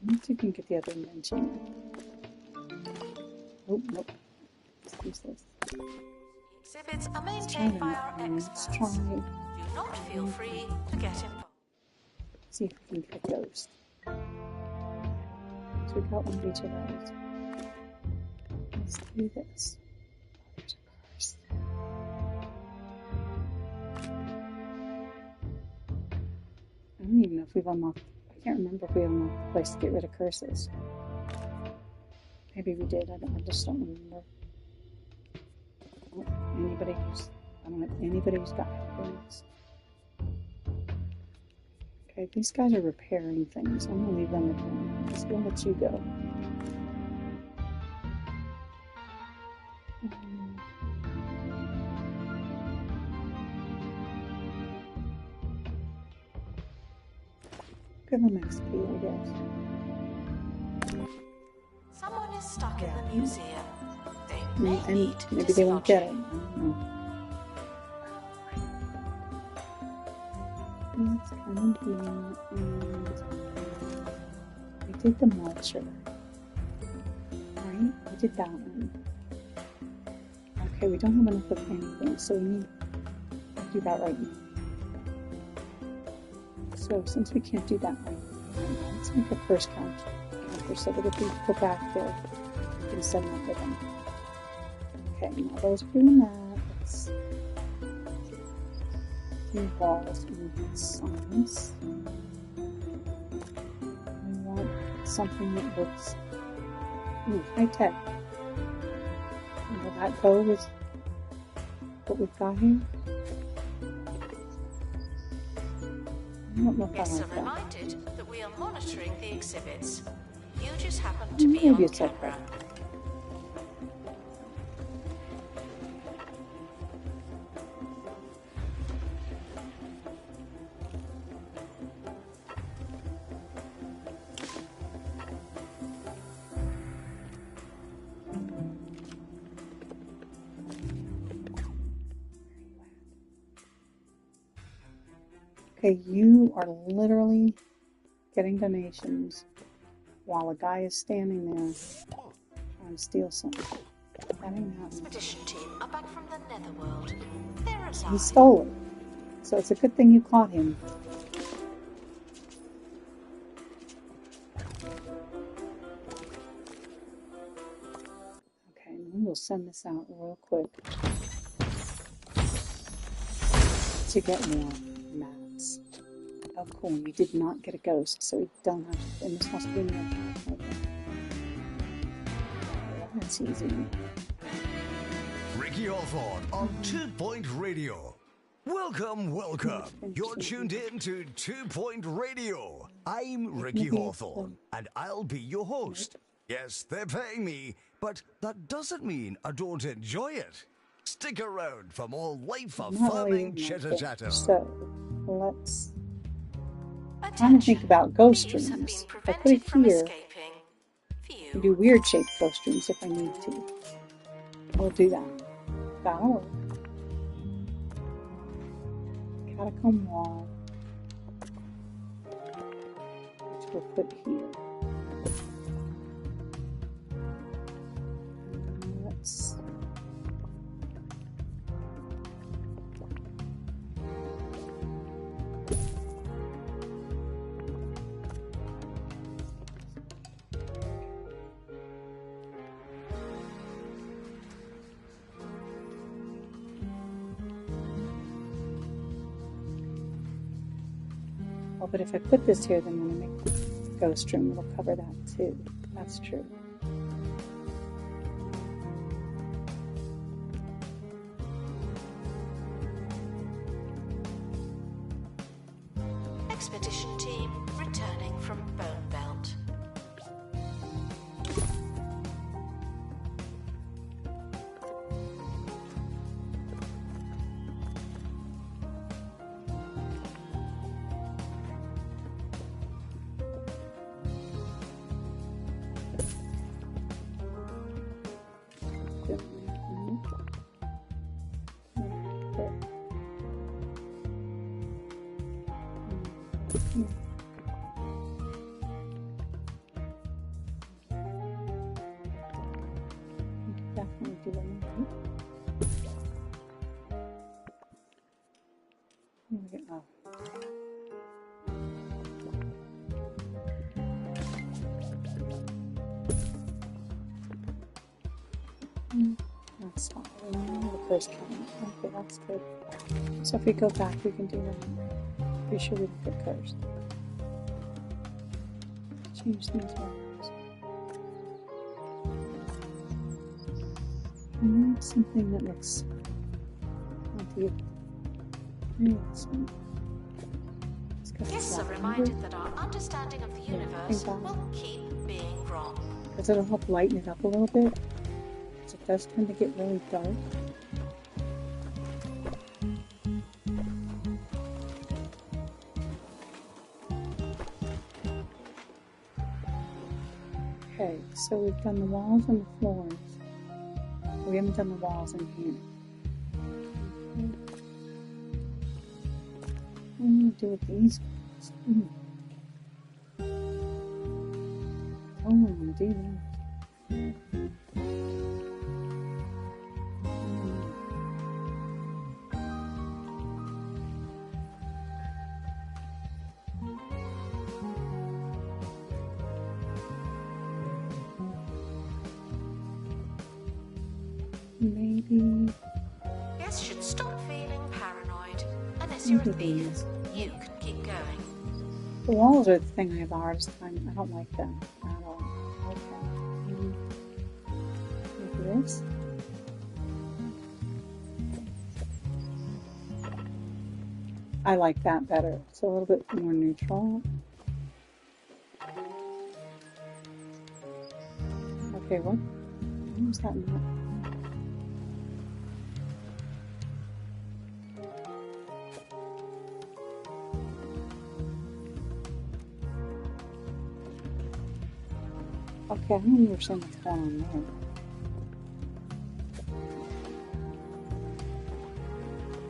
Let's see if we can get the other invention. Oh, nope. Let's use this. Exhibits are maintained by our experts. Let's try. Do not feel free to get involved. See if we can get those. So we got one of each of those. Let's do this. I don't even know if we've unlocked. I can't remember if we unlocked the place to get rid of curses. Maybe we did. I just don't remember. I don't have anybody who's got things. Okay, these guys are repairing things. I'm gonna leave them repairing. I'm just gonna let you go. Give them XP, I guess. Someone is stuck in the museum. They may And need maybe they won't get it. dislodging. I don't know. Let's come in here and we did the mulcher. Right? We did that one. Okay, we don't have enough of anything, so we need to do that right now. So since we can't do that right now, let's make a first count so that if we go back there, we can send that to them. Okay, now those are doing that. Let's do walls and signs. We want something that looks high tech. Will that go with what we've got here? I don't know if Guests I are like that. reminded that we are monitoring the exhibits. You just happen to be on Maybe it's okay. camera. Okay, you are literally getting donations while a guy is standing there trying to steal something. That ain't happening. Expedition team are back from the netherworld. They're as He stole it. So it's a good thing you caught him. Okay, we'll send this out real quick to get more mats. Oh, cool. You did not get a ghost, so we don't have to. And this must be more. Okay. That's easy. Ricky Hawthorne on 2 Point Radio. Welcome. You're tuned in to 2 Point Radio. I'm Ricky Hawthorne, and I'll be your host. Yes, they're paying me, but that doesn't mean I don't enjoy it. Stick around for more life-affirming chitter-chatter. So, let's kind of think about ghost Thieves have rooms. been If I put prevented it from here, escaping. I can do weird shaped ghost rooms if I need to. We'll do that. That'll work. Catacomb wall, which we'll put here. Let's. Oh, but if I put this here, then when I make the ghost room, it'll cover that too. That's true. Expedition team returning from Bone Belt. Definitely do that. Here we go. Oh. That's not the first count. Okay, that's good. So if we go back, we can do that. Pretty sure we did it first. Change these values. Something that looks maybe this one. Guests are reminded that our understanding of the universe will keep being wrong. Because it'll help lighten it up a little bit. Because it does tend to get really dark. Okay, so we've done the walls and the floors. We haven't done the walls in here. What am I going to do with these ones? Oh, I'm going to do that. Maybe. Guests should stop feeling paranoid. Unless you're a thief, you can keep going. The walls are the thing I have the hardest time. I don't like them. I this. I like that better. It's a little bit more neutral. Okay, what? Where's that map? Okay, I don't understand what's going on there.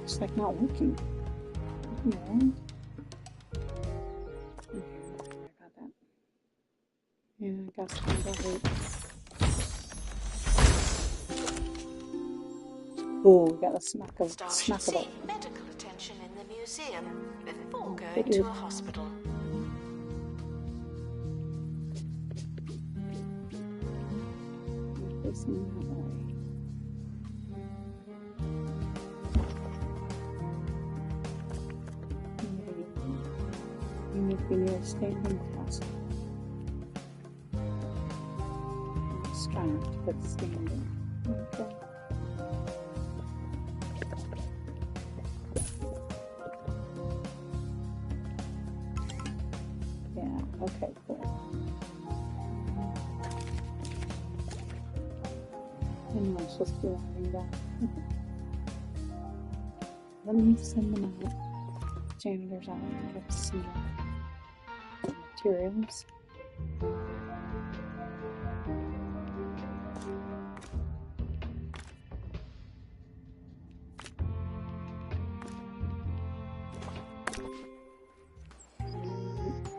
It's like not working. Yeah. Okay, I got that. Yeah, I got some wait. Oh, we got a Staff should smackable. seek medical attention in the museum before going to a hospital. Facing that way. You need to be near a standing crossing. Strapped, but standing. Okay. Yeah, okay, cool. I know I'm supposed to be learning that. Let me send them out. Janitors out and get some materials.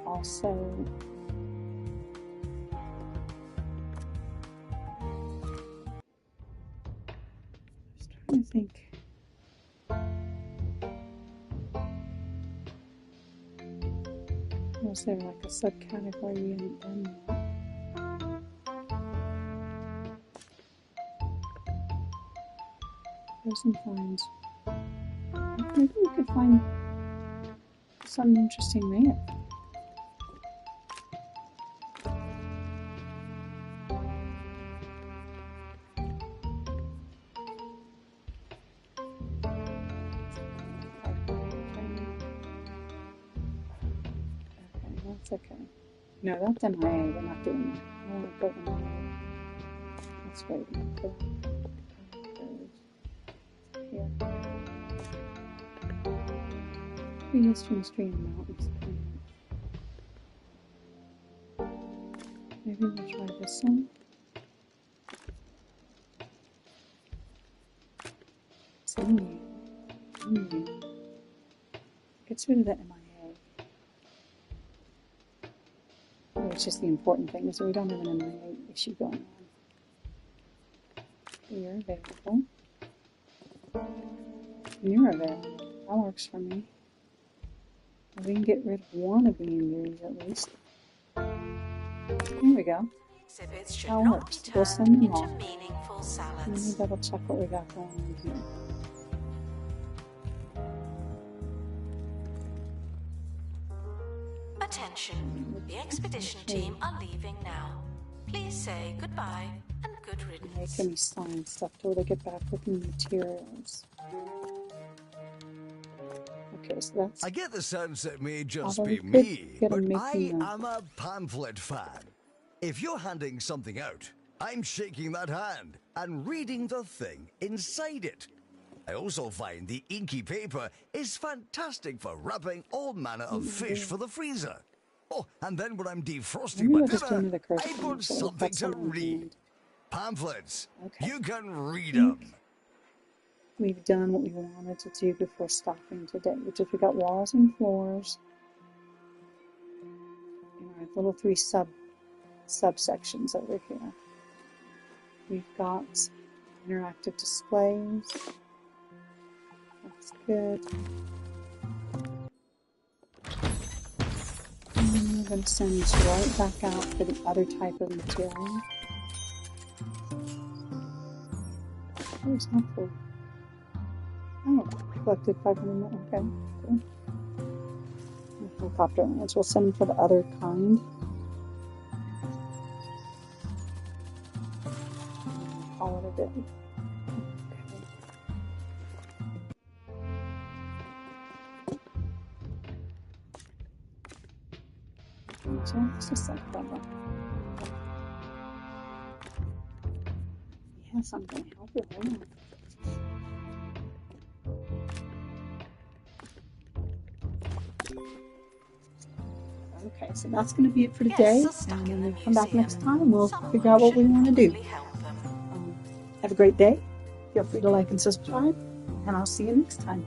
Also, just trying to think. Was there like a subcategory in that? Person finds. Maybe we could find something interesting there. That's okay. No, that's MIA. We're not doing that. I want to go MIA. That's right. Here. Eastern Stream Mountains. Maybe we'll try this one. It's Indian. Gets rid of the MIA. It's just the important thing is that we don't have an MIA issue going on. You're available. And you're available. That works for me. We can get rid of one of the injuries at least. There we go. Exhibits should That not works. be We'll turned send them into off. meaningful Let me salads. double check what we got going on here. Attention, the expedition team are leaving now. Please say goodbye and good riddance. Making me sign stuff till they get back with me materials. Okay, so that's. I get the sense it may just Although be we could me, get 'em but I making am a pamphlet fan. If you're handing something out, I'm shaking that hand and reading the thing inside it. I also find the inky paper is fantastic for wrapping all manner of fish for the freezer. Oh, and then when I'm defrosting Maybe my we'll just do dinner, another curse I've thing, got so we've something got to some on read. hand. Pamphlets. Okay. You can read think- them. We've done what we wanted to do before stopping today, which is we got walls and floors. And our little three subsections over here. We've got interactive displays. That's good. And we're going to send this right back out for the other type of material. That was helpful. Oh, collected 500. Okay, cool. Helicopter lines. We'll send them for the other kind. call it a day. Okay. So it's just like problem. Yes, I'm going to help you. Hold on. Okay, so that's going to be it for today, and when we come back next time, we'll figure out what we want to do. Have a great day. Feel free to like and subscribe, and I'll see you next time.